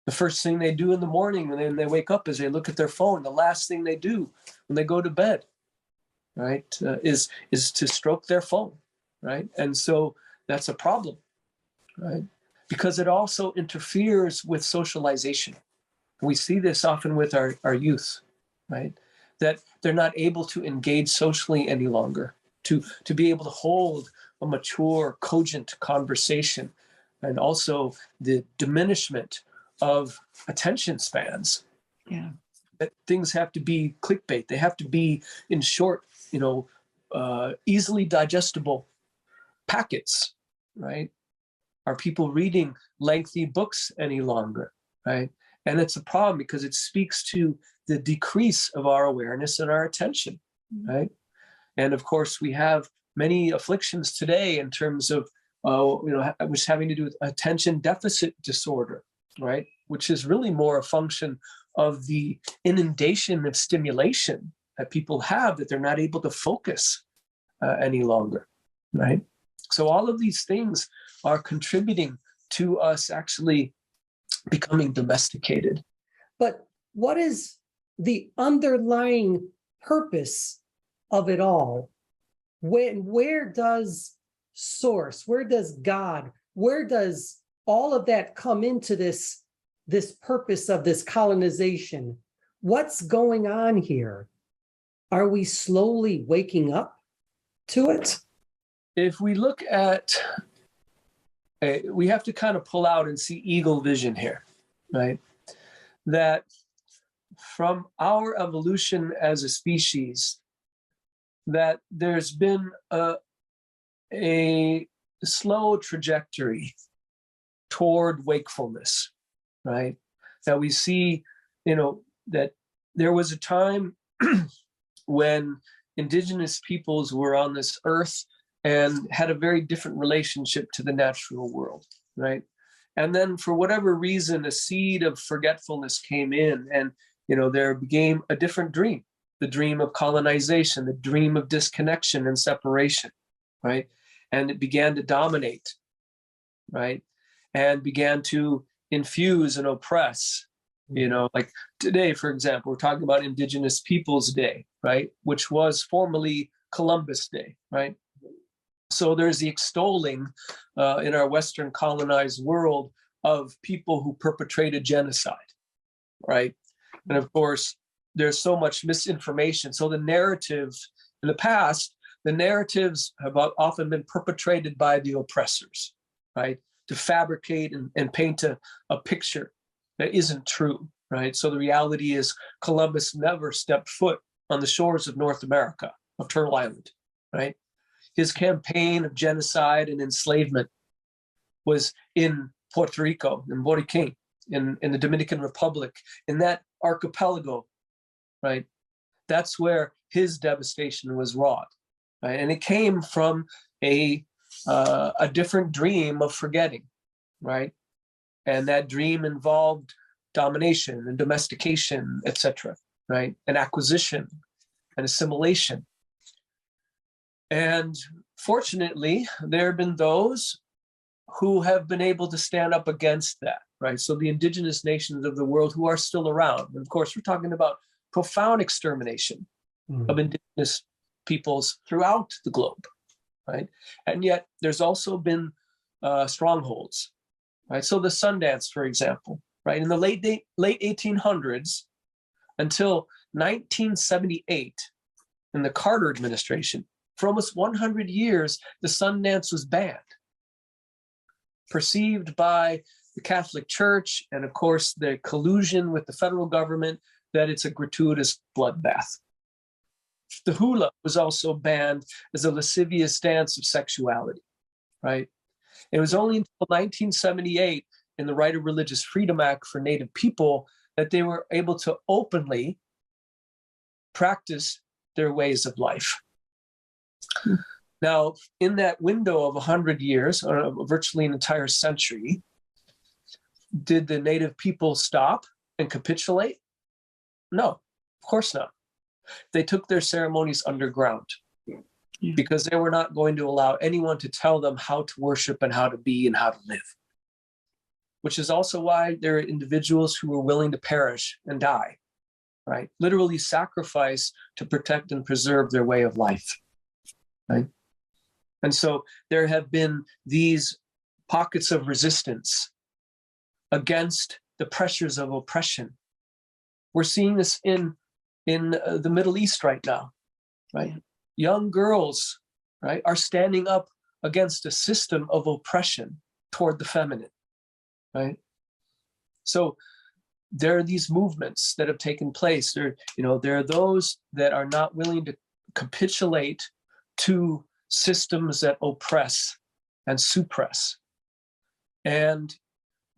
The first thing they do in the morning when they wake up is they look at their phone. The last thing they do when they go to bed, right, is to stroke their phone, right? And so that's a problem, right? Because it also interferes with socialization. We see this often with our youth, right? That they're not able to engage socially any longer, to be able to hold a mature, cogent conversation, and also the diminishment of attention spans. Yeah. That things have to be clickbait. They have to be in short, easily digestible packets, right? Are people reading lengthy books any longer, right? And it's a problem because it speaks to the decrease of our awareness and our attention, right? And of course, we have many afflictions today in terms of, which having to do with attention deficit disorder, right? Which is really more a function of the inundation of stimulation that people have, that they're not able to focus any longer, right? So all of these things are contributing to us actually becoming domesticated. But what is the underlying purpose of it all? Where does source, where does God, where does all of that come into this purpose of this colonization? What's going on here? Are we slowly waking up to it? If we look at, we have to kind of pull out and see eagle vision here, right? That from our evolution as a species, that there's been a slow trajectory toward wakefulness, right? That we see, that there was a time when indigenous peoples were on this earth and had a very different relationship to the natural world, right? And then for whatever reason, a seed of forgetfulness came in, and there became a different dream, the dream of colonization, the dream of disconnection and separation, right? And it began to dominate, right? And began to infuse and oppress. Like today, for example, we're talking about Indigenous Peoples Day, right? Which was formerly Columbus Day, right? So there's the extolling in our Western colonized world of people who perpetrated genocide, right? And of course, there's so much misinformation. So the narrative in the past, the narratives have often been perpetrated by the oppressors, right? To fabricate and paint a picture that isn't true, right? So the reality is Columbus never stepped foot on the shores of North America, of Turtle Island, right? His campaign of genocide and enslavement was in Puerto Rico, in Boriquín, in the Dominican Republic, in that archipelago, right? That's where his devastation was wrought, right? And it came from a different dream of forgetting, right? And that dream involved domination and domestication, etc., right? And acquisition and assimilation. And fortunately, there have been those who have been able to stand up against that, right? So the indigenous nations of the world who are still around. And of course, we're talking about profound extermination of indigenous peoples throughout the globe, right? And yet there's also been strongholds, right? So the Sundance, for example, right? In the late 1800s until 1978, in the Carter administration, for almost 100 years, the Sundance was banned, perceived by the Catholic Church and, of course, the collusion with the federal government that it's a gratuitous bloodbath. The hula was also banned as a lascivious dance of sexuality, right? It was only until 1978 in the Right of Religious Freedom Act for Native people that they were able to openly practice their ways of life. Now, in that window of 100 years, or virtually an entire century, did the Native people stop and capitulate? No, of course not. They took their ceremonies underground because they were not going to allow anyone to tell them how to worship and how to be and how to live. which is also why there are individuals who are willing to perish and die, right? Literally sacrifice to protect and preserve their way of life, right? And so there have been these pockets of resistance against the pressures of oppression. We're seeing this in the Middle East right now, right? Young girls, right, are standing up against a system of oppression toward the feminine, right? So there are these movements that have taken place. There are those that are not willing to capitulate to systems that oppress and suppress. And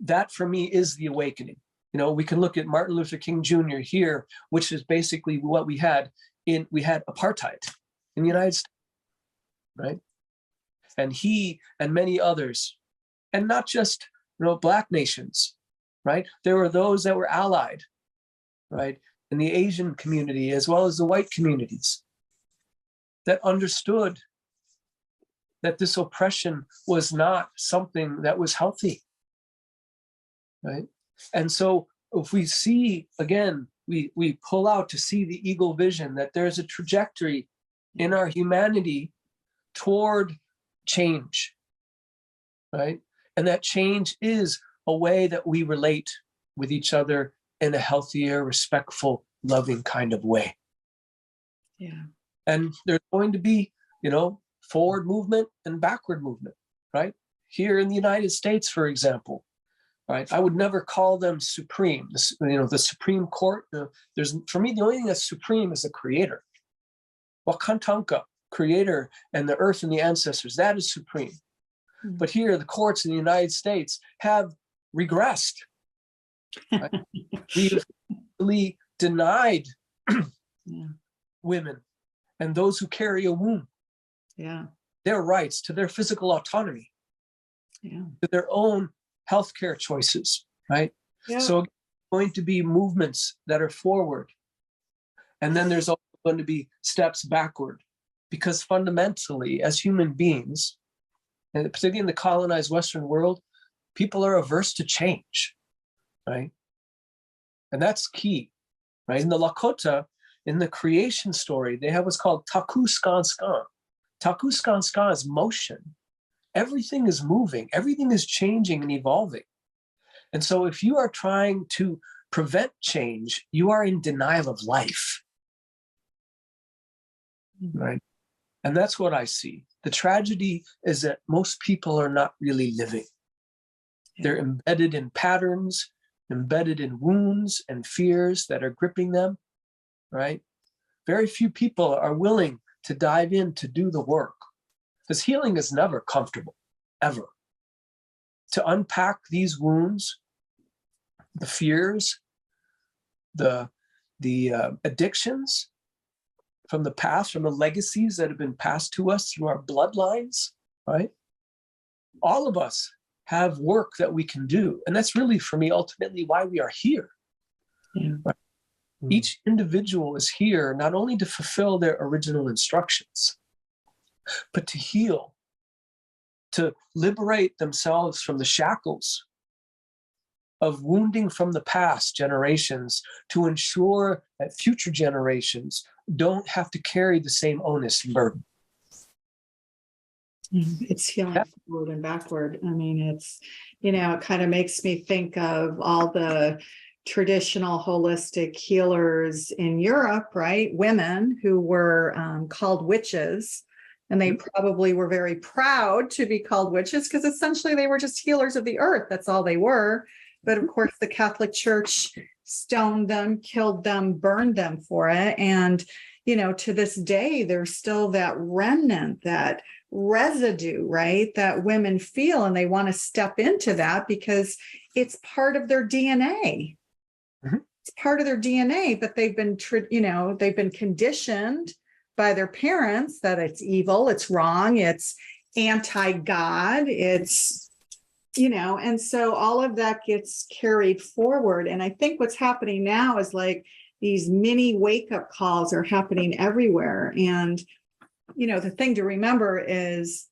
that for me is the awakening. We can look at Martin Luther King Jr. here, which is basically what we had apartheid in the United States, right? And he and many others, and not just Black nations, right? There were those that were allied, right, in the Asian community as well as the white communities that understood that this oppression was not something that was healthy, right? And so if we see, again, we pull out to see the eagle vision that there's a trajectory in our humanity toward change, right? And that change is a way that we relate with each other in a healthier, respectful, loving kind of way. Yeah. And there's going to be, forward movement and backward movement, right? Here in the United States, for example, right? I would never call them supreme. The Supreme Court, for me, the only thing that's supreme is the creator. Wakantanka, creator, and the earth and the ancestors, that is supreme. Mm-hmm. But here, the courts in the United States have regressed. Right? We've really denied women and those who carry a womb their rights to their physical autonomy, to their own healthcare choices, right? Yeah. So going to be movements that are forward. And then there's also going to be steps backward, because fundamentally, as human beings, and particularly in the colonized Western world, people are averse to change, right? And that's key, right? In the Lakota, in the creation story, they have what's called taku skan skan. Taku skan skan is motion. Everything is moving. Everything is changing and evolving. And so if you are trying to prevent change, you are in denial of life, right? And that's what I see. The tragedy is that most people are not really living. They're embedded in patterns, embedded in wounds and fears that are gripping them, right? Very few people are willing to dive in to do the work, because healing is never comfortable, ever. To unpack these wounds, the fears, the addictions from the past, from the legacies that have been passed to us through our bloodlines, right? All of us have work that we can do. And that's really, for me, ultimately why we are here. Yeah. Right? Mm-hmm. Each individual is here not only to fulfill their original instructions, but to heal, to liberate themselves from the shackles of wounding from the past generations, to ensure that future generations don't have to carry the same onus and burden. It's healing forward and backward. I mean, it's, it kind of makes me think of all the traditional holistic healers in Europe, right? Women who were called witches. And they probably were very proud to be called witches, because essentially they were just healers of the earth. That's all they were. But of course, the Catholic Church stoned them, killed them, burned them for it. And, to this day, there's still that remnant, that residue, right, that women feel, and they want to step into that because it's part of their DNA. Mm-hmm. It's part of their DNA, but they've been conditioned by their parents that it's evil, it's wrong, it's anti-God, it's, and so all of that gets carried forward. And I think what's happening now is like these mini wake-up calls are happening everywhere. And, the thing to remember is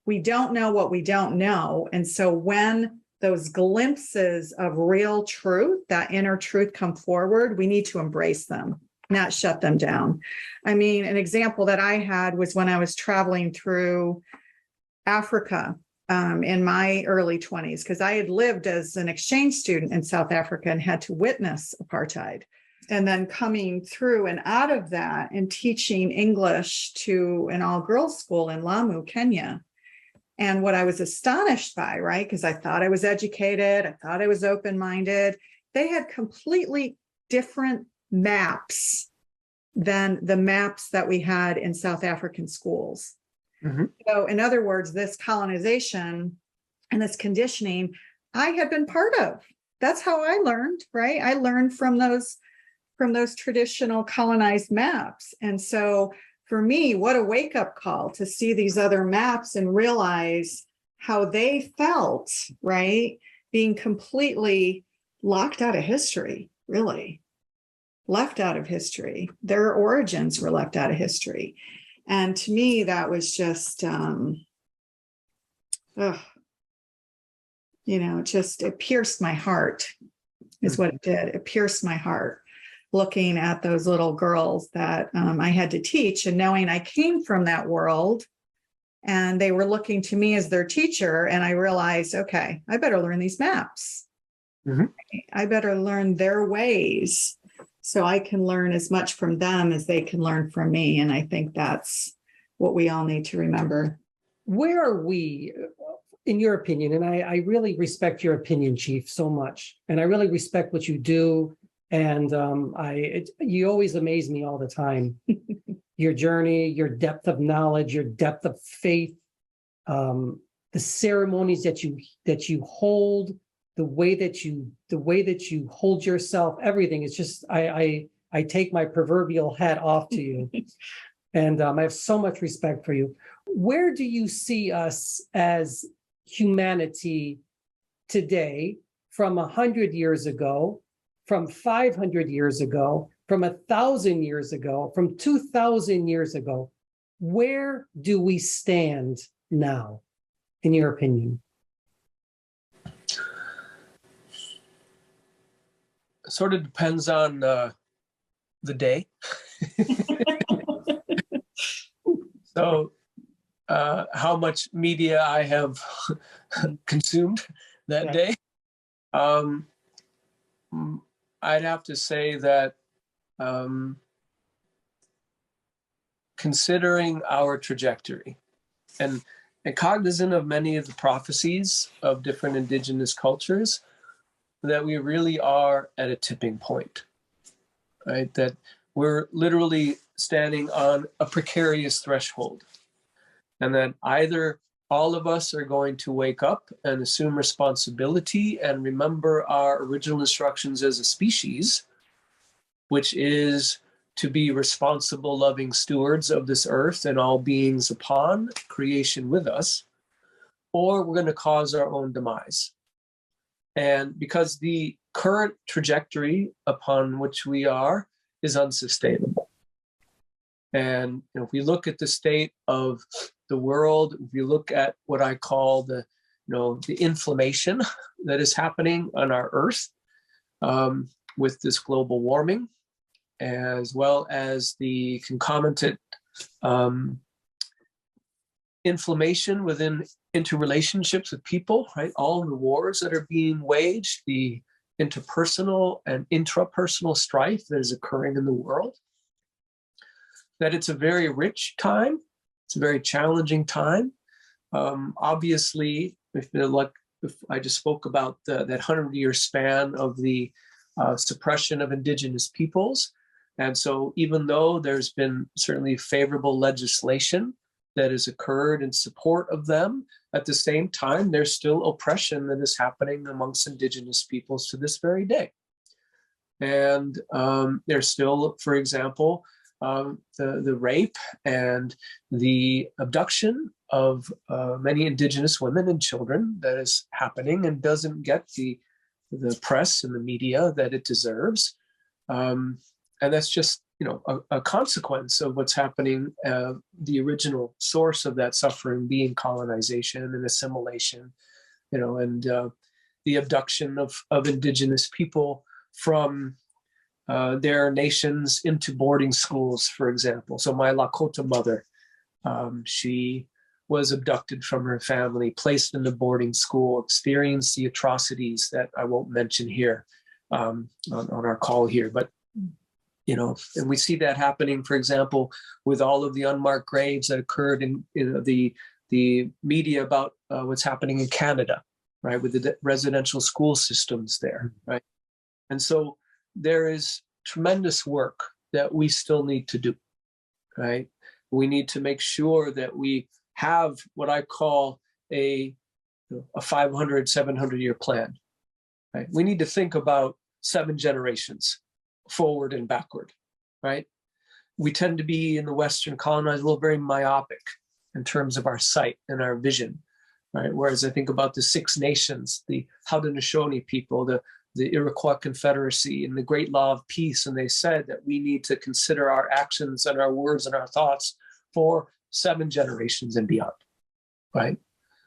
we don't know what we don't know. And so when those glimpses of real truth, that inner truth come forward, we need to embrace them, not shut them down. I mean, an example that I had was when I was traveling through Africa in my early 20s, because I had lived as an exchange student in South Africa and had to witness apartheid. And then coming through and out of that and teaching English to an all-girls school in Lamu, Kenya. And what I was astonished by, right, because I thought I was educated, I thought I was open-minded, they had completely different maps than the maps that we had in South African schools. Mm-hmm. So in other words, this colonization and this conditioning, I had been part of. That's how I learned, right? I learned from those traditional colonized maps. And so for me, what a wake-up call to see these other maps and realize how they felt, right? Being completely locked out of history, really. Left out of history. Their origins were left out of history. And to me, that was just, it pierced my heart, is what it did. It pierced my heart, looking at those little girls that I had to teach and knowing I came from that world and they were looking to me as their teacher. And I realized, okay, I better learn these maps. Mm-hmm. I better learn their ways, so I can learn as much from them as they can learn from me. And I think that's what we all need to remember. Where are we, in your opinion? And I really respect your opinion, Chief, so much. And I really respect what you do. And you always amaze me all the time. Your journey, your depth of knowledge, your depth of faith, the ceremonies that you hold, the way that you hold yourself, everything is just, I take my proverbial hat off to you. And I have so much respect for you. Where do you see us as humanity today, from 100 years ago, from 500 years ago, from 1,000 years ago, from 2,000 years ago? Where do we stand now, in your opinion? Sort of depends on the day. So how much media I have consumed that day. I'd have to say that considering our trajectory and cognizant of many of the prophecies of different indigenous cultures, that we really are at a tipping point, right? That we're literally standing on a precarious threshold, and that either all of us are going to wake up and assume responsibility and remember our original instructions as a species, which is to be responsible, loving stewards of this earth and all beings upon creation with us, or we're going to cause our own demise. And because the current trajectory upon which we are is unsustainable. And if we look at the state of the world, if you look at what I call the inflammation that is happening on our earth with this global warming, as well as the concomitant inflammation within interrelationships with people, right? All the wars that are being waged, the interpersonal and intrapersonal strife that is occurring in the world, that it's a very rich time. It's a very challenging time. Obviously, if I just spoke about that 100-year span of the suppression of indigenous peoples. And so even though there's been certainly favorable legislation that has occurred in support of them, at the same time, there's still oppression that is happening amongst indigenous peoples to this very day. And there's still, for example, the rape and the abduction of many indigenous women and children that is happening and doesn't get the press and the media that it deserves. And that's just, a consequence of what's happening, the original source of that suffering being colonization and assimilation, and the abduction of Indigenous people from their nations into boarding schools, for example. So my Lakota mother, she was abducted from her family, placed in a boarding school, experienced the atrocities that I won't mention here on our call here. But, you know, and we see that happening, for example, with all of the unmarked graves that occurred in the media about what's happening in Canada, right, with the residential school systems there, right? And so there is tremendous work that we still need to do, right? We need to make sure that we have what I call a 500, 700-year plan, right? We need to think about 7 generations forward and backward, right? We tend to be in the Western colonized world very myopic in terms of our sight and our vision, right? Whereas I think about the 6 nations, the Haudenosaunee people, the Iroquois Confederacy, and the Great Law of Peace, and they said that we need to consider our actions and our words and our thoughts for 7 generations and beyond, right?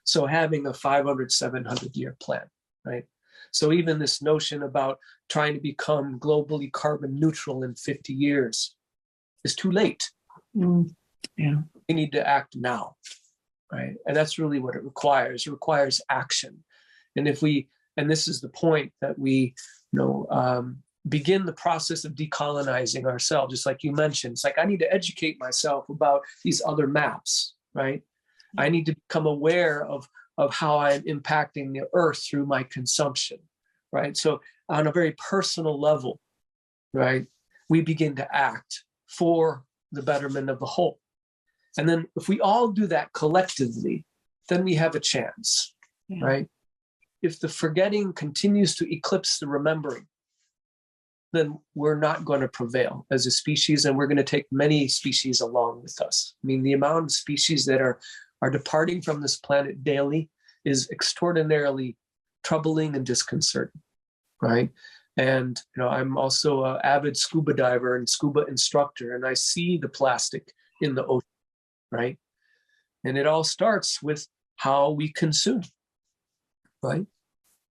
So having a 500, 700-year plan, right? So even this notion about trying to become globally carbon neutral in 50 years is too late. Yeah. We need to act now, right? And that's really what it requires. It requires action. And and this is the point that we, begin the process of decolonizing ourselves, just like you mentioned. It's like, I need to educate myself about these other maps, right? I need to become aware of how I'm impacting the earth through my consumption, right? So on a very personal level, right, we begin to act for the betterment of the whole. And then if we all do that collectively, then we have a chance, right? If the forgetting continues to eclipse the remembering, then we're not going to prevail as a species, and we're going to take many species along with us. I mean, the amount of species that are departing from this planet daily is extraordinarily troubling and disconcerting, right? And I'm also an avid scuba diver and scuba instructor, and I see the plastic in the ocean, right? And it all starts with how we consume, right?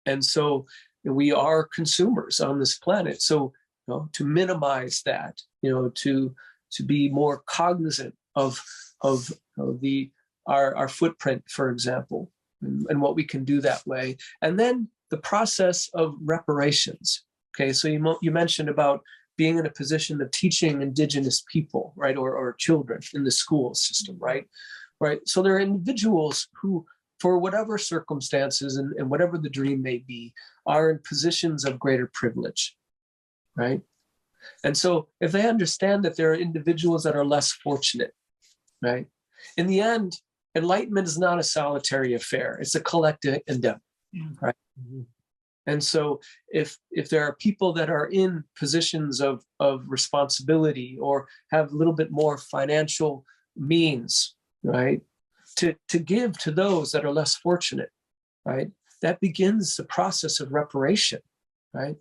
And so we are consumers on this planet. So to minimize that, to be more cognizant of our footprint, for example, and what we can do that way. And then the process of reparations. Okay, so you mentioned about being in a position of teaching Indigenous people, right, or children in the school system, right? So there are individuals who, for whatever circumstances and whatever the dream may be, are in positions of greater privilege, right? And so if they understand that there are individuals that are less fortunate, right? In the end, enlightenment is not a solitary affair. It's a collective endeavor, right? Mm-hmm. And so if there are people that are in positions of responsibility or have a little bit more financial means, right, to give to those that are less fortunate, right, that begins the process of reparation, right?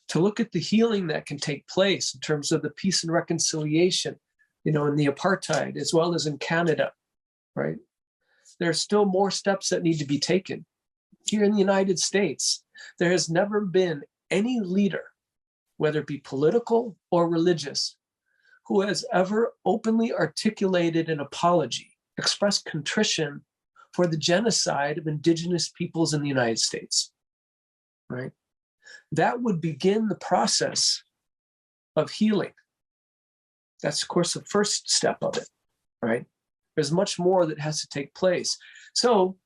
To look at the healing that can take place in terms of the peace and reconciliation, in the apartheid, as well as in Canada, right? There are still more steps that need to be taken. Here in the United States, there has never been any leader, whether it be political or religious, who has ever openly articulated an apology, expressed contrition for the genocide of Indigenous peoples in the United States, right? That would begin the process of healing. That's, of course, the first step of it, right? There's much more that has to take place. So,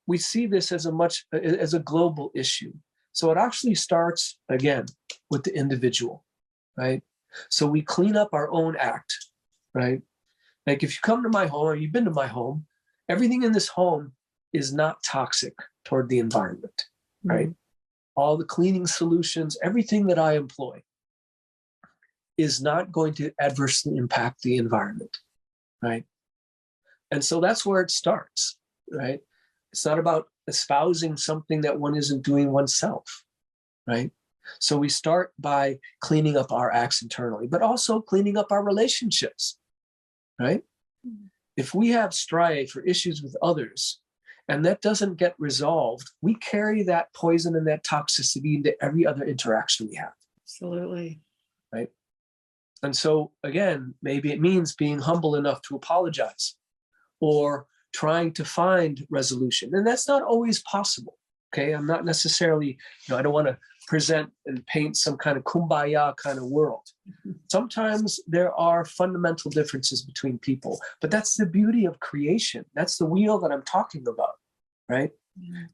we see this as a global issue. So it actually starts, again, with the individual, right? So we clean up our own act, right? Like if you come to my home or you've been to my home, everything in this home is not toxic toward the environment, right? All the cleaning solutions, everything that I employ is not going to adversely impact the environment, right? And so that's where it starts, right? It's not about espousing something that one isn't doing oneself, right? So we start by cleaning up our acts internally, but also cleaning up our relationships, right? If we have strife or issues with others, and that doesn't get resolved, we carry that poison and that toxicity into every other interaction we have. Absolutely. Right? And so, again, maybe it means being humble enough to apologize or trying to find resolution. And that's not always possible. Okay. I'm not necessarily, I don't want to present and paint some kind of kumbaya kind of world. Sometimes there are fundamental differences between people, but that's the beauty of creation. That's the wheel that I'm talking about, right?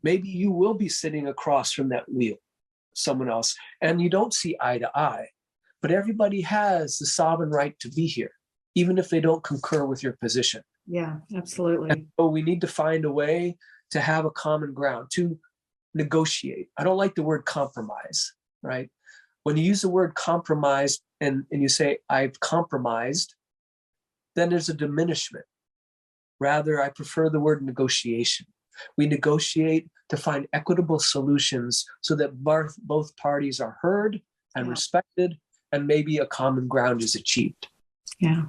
Maybe you will be sitting across from that wheel, someone else, and you don't see eye to eye, but everybody has the sovereign right to be here, even if they don't concur with your position. Yeah, absolutely. And so we need to find a way to have a common ground, to negotiate. I don't like the word compromise, right? When you use the word compromise and you say, I've compromised, then there's a diminishment. Rather, I prefer the word negotiation. We negotiate to find equitable solutions so that both parties are heard and respected, and maybe a common ground is achieved. Yeah.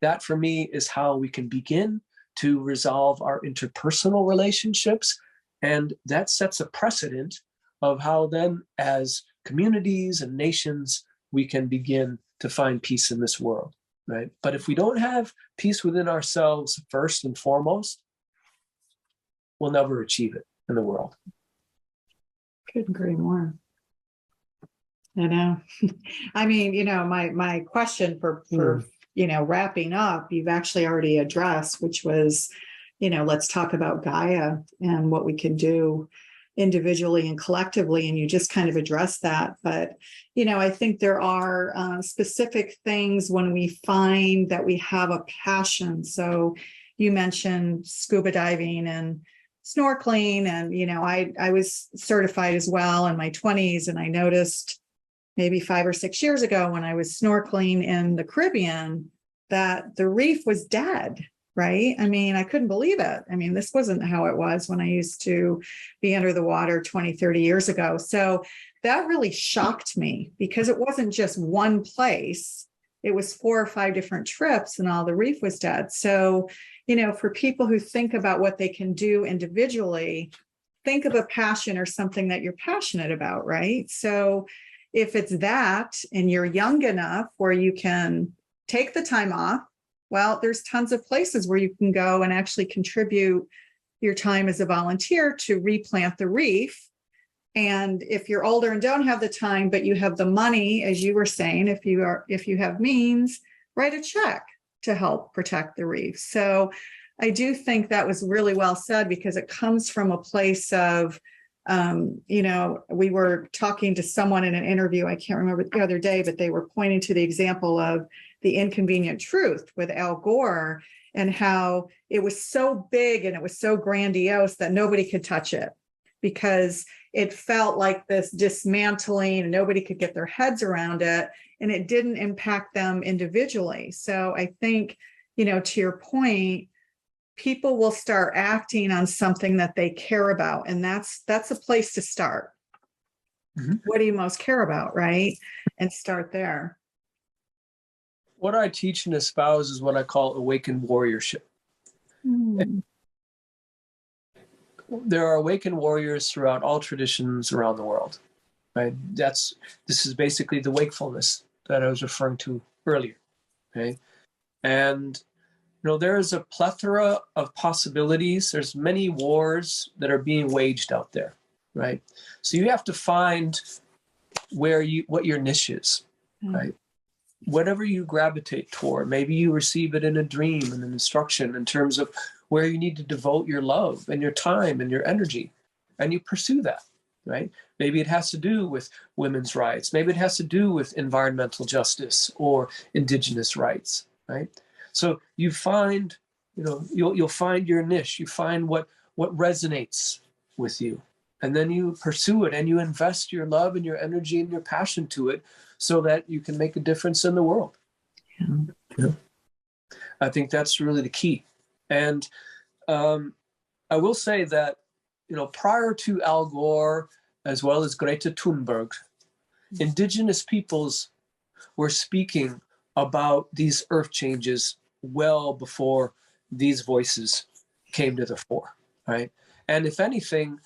That, for me, is how we can begin to resolve our interpersonal relationships. And that sets a precedent of how then, as communities and nations, we can begin to find peace in this world, right? But if we don't have peace within ourselves first and foremost, we'll never achieve it in the world. Couldn't agree more. I know. I mean, my question for wrapping up, you've actually already addressed, which was, let's talk about Gaia and what we can do individually and collectively. And you just kind of addressed that. But, I think there are specific things when we find that we have a passion. So you mentioned scuba diving and snorkeling. And, I was certified as well in my 20s. And I noticed maybe 5 or 6 years ago when I was snorkeling in the Caribbean that the reef was dead. Right? I mean, I couldn't believe it. I mean, this wasn't how it was when I used to be under the water 20, 30 years ago. So that really shocked me because it wasn't just one place. It was 4 or 5 different trips and all the reef was dead. So, for people who think about what they can do individually, think of a passion or something that you're passionate about, right? So if it's that and you're young enough where you can take the time off, well, there's tons of places where you can go and actually contribute your time as a volunteer to replant the reef. And if you're older and don't have the time, but you have the money, as you were saying, if you have means, write a check to help protect the reef. So I do think that was really well said because it comes from a place of, we were talking to someone in an interview, I can't remember the other day, but they were pointing to the example of The Inconvenient Truth with Al Gore and how it was so big and it was so grandiose that nobody could touch it because it felt like this dismantling and nobody could get their heads around it and it didn't impact them individually. So I think, to your point, people will start acting on something that they care about. And that's a place to start. Mm-hmm. What do you most care about, right? And start there. What I teach and espouse is what I call awakened warriorship. Mm. There are awakened warriors throughout all traditions around the world, right? This is basically the wakefulness that I was referring to earlier, okay? And there is a plethora of possibilities. There's many wars that are being waged out there, right? So you have to find what your niche is, right? Whatever you gravitate toward, maybe you receive it in a dream and an instruction in terms of where you need to devote your love and your time and your energy, and you pursue that, right? Maybe it has to do with women's rights. Maybe it has to do with environmental justice or indigenous rights, right? So you find, you'll find your niche. You find what resonates with you, and then you pursue it and you invest your love and your energy and your passion to it so that you can make a difference in the world. Yeah. I think that's really the key. And I will say that, prior to Al Gore, as well as Greta Thunberg, indigenous peoples were speaking about these earth changes well before these voices came to the fore, right? And if anything,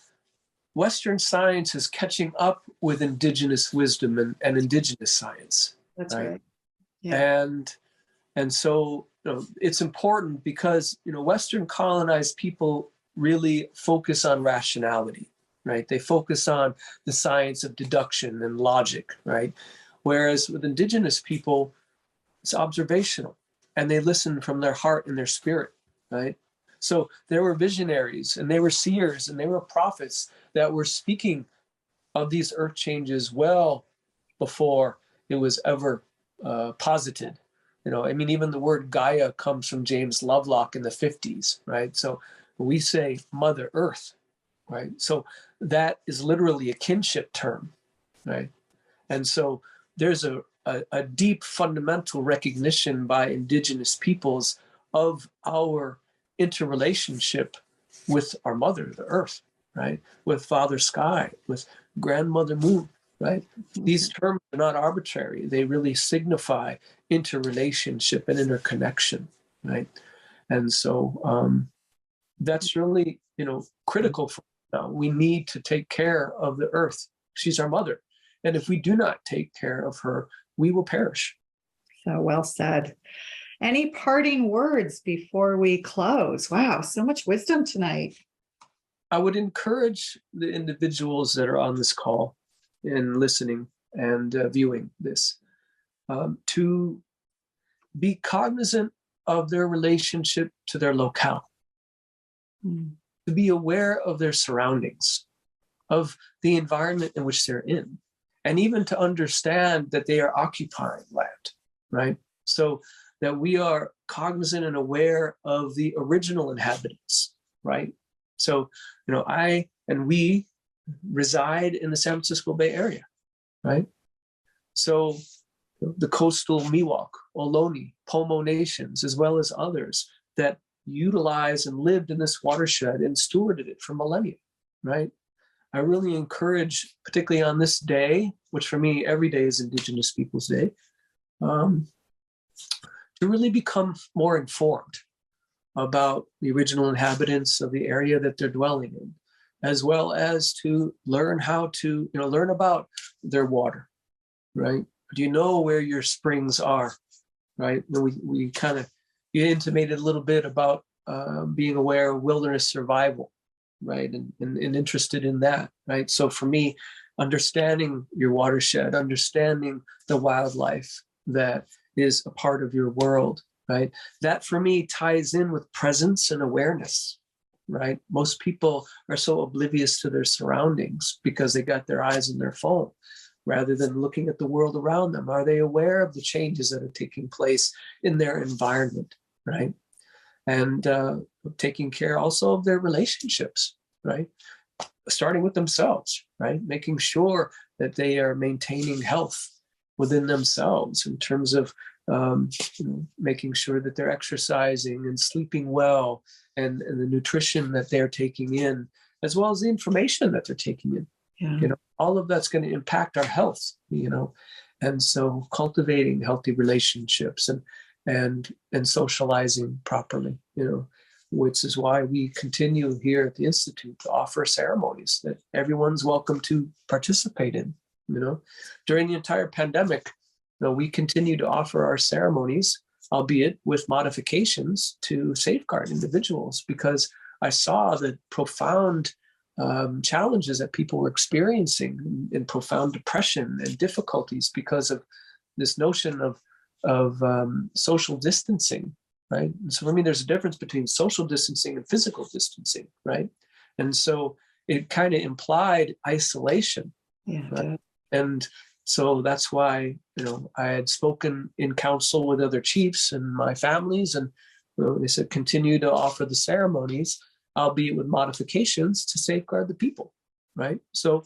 Western science is catching up with Indigenous wisdom and Indigenous science. That's right. Yeah. And so it's important because Western colonized people really focus on rationality, right? They focus on the science of deduction and logic, right? Whereas with Indigenous people, it's observational, and they listen from their heart and their spirit, right? So there were visionaries, and they were seers, and they were prophets that were speaking of these earth changes well before it was ever posited. Even the word Gaia comes from James Lovelock in the 50s, right? So we say Mother Earth, right? So that is literally a kinship term, right? And so there's a deep fundamental recognition by Indigenous peoples of our interrelationship with our mother, the earth, right? With Father Sky, with Grandmother Moon, right? These terms are not arbitrary. They really signify interrelationship and interconnection, right? And so that's really, critical for us now. We need to take care of the earth. She's our mother. And if we do not take care of her, we will perish. So well said. Any parting words before we close? Wow, so much wisdom tonight. I would encourage the individuals that are on this call and listening and viewing this to be cognizant of their relationship to their locale, to be aware of their surroundings, of the environment in which they're in, and even to understand that they are occupying land, right? So that we are cognizant and aware of the original inhabitants, right? So, I and we reside in the San Francisco Bay Area, right? So the coastal Miwok, Ohlone, Pomo nations, as well as others that utilized and lived in this watershed and stewarded it for millennia, right? I really encourage, particularly on this day, which for me, every day is Indigenous Peoples Day, to really become more informed about the original inhabitants of the area that they're dwelling in, as well as to learn how to, learn about their water, right? Do you know where your springs are, right? We kind of, you intimated a little bit about being aware of wilderness survival, right? And interested in that, right? So for me, understanding your watershed, understanding the wildlife that is a part of your world, right? That for me ties in with presence and awareness, right? Most people are so oblivious to their surroundings because they got their eyes on their phone rather than looking at the world around them. Are they aware of the changes that are taking place in their environment, right? And taking care also of their relationships, right? Starting with themselves, right? Making sure that they are maintaining health within themselves in terms of making sure that they're exercising and sleeping well, and the nutrition that they're taking in, as well as the information that they're taking in. Yeah. All of that's going to impact our health, and so cultivating healthy relationships and socializing properly, which is why we continue here at the Institute to offer ceremonies that everyone's welcome to participate in. During the entire pandemic, we continue to offer our ceremonies, albeit with modifications to safeguard individuals, because I saw the profound challenges that people were experiencing in profound depression and difficulties because of this notion of social distancing, right? And so for me, there's a difference between social distancing and physical distancing, right? And so it kind of implied isolation. Yeah. Right? And so that's why, I had spoken in council with other chiefs and my families, and they said, continue to offer the ceremonies, albeit with modifications to safeguard the people, right? So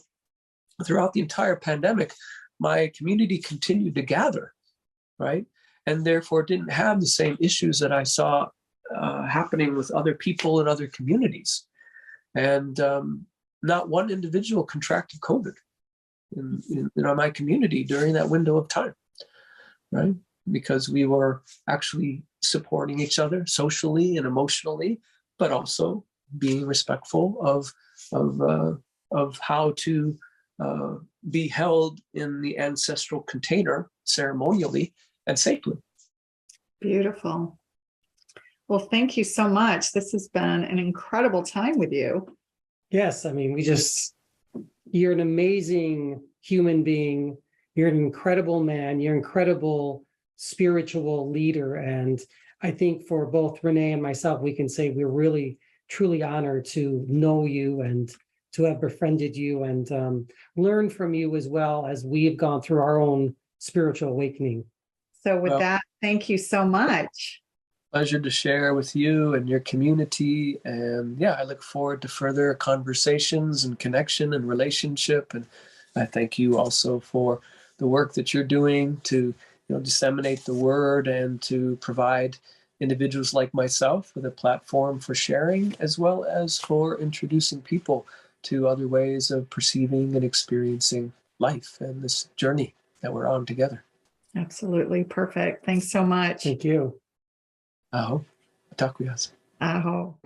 throughout the entire pandemic, my community continued to gather, right? And therefore didn't have the same issues that I saw happening with other people in other communities. And not one individual contracted COVID in my community during that window of time, right? Because we were actually supporting each other socially and emotionally, but also being respectful of how to be held in the ancestral container ceremonially and safely. Beautiful. Well, thank you so much. This has been an incredible time with you. Yes, I mean, you're an amazing human being. You're an incredible man. You're an incredible spiritual leader. And I think for both Renee and myself, we can say we're really, truly honored to know you and to have befriended you and learn from you as well as we've gone through our own spiritual awakening. So with that, thank you so much. Pleasure to share with you and your community. And yeah, I look forward to further conversations and connection and relationship. And I thank you also for the work that you're doing to disseminate the word and to provide individuals like myself with a platform for sharing, as well as for introducing people to other ways of perceiving and experiencing life and this journey that we're on together. Absolutely. Perfect. Thanks so much. Thank you. Aho. Takuyas. Aho.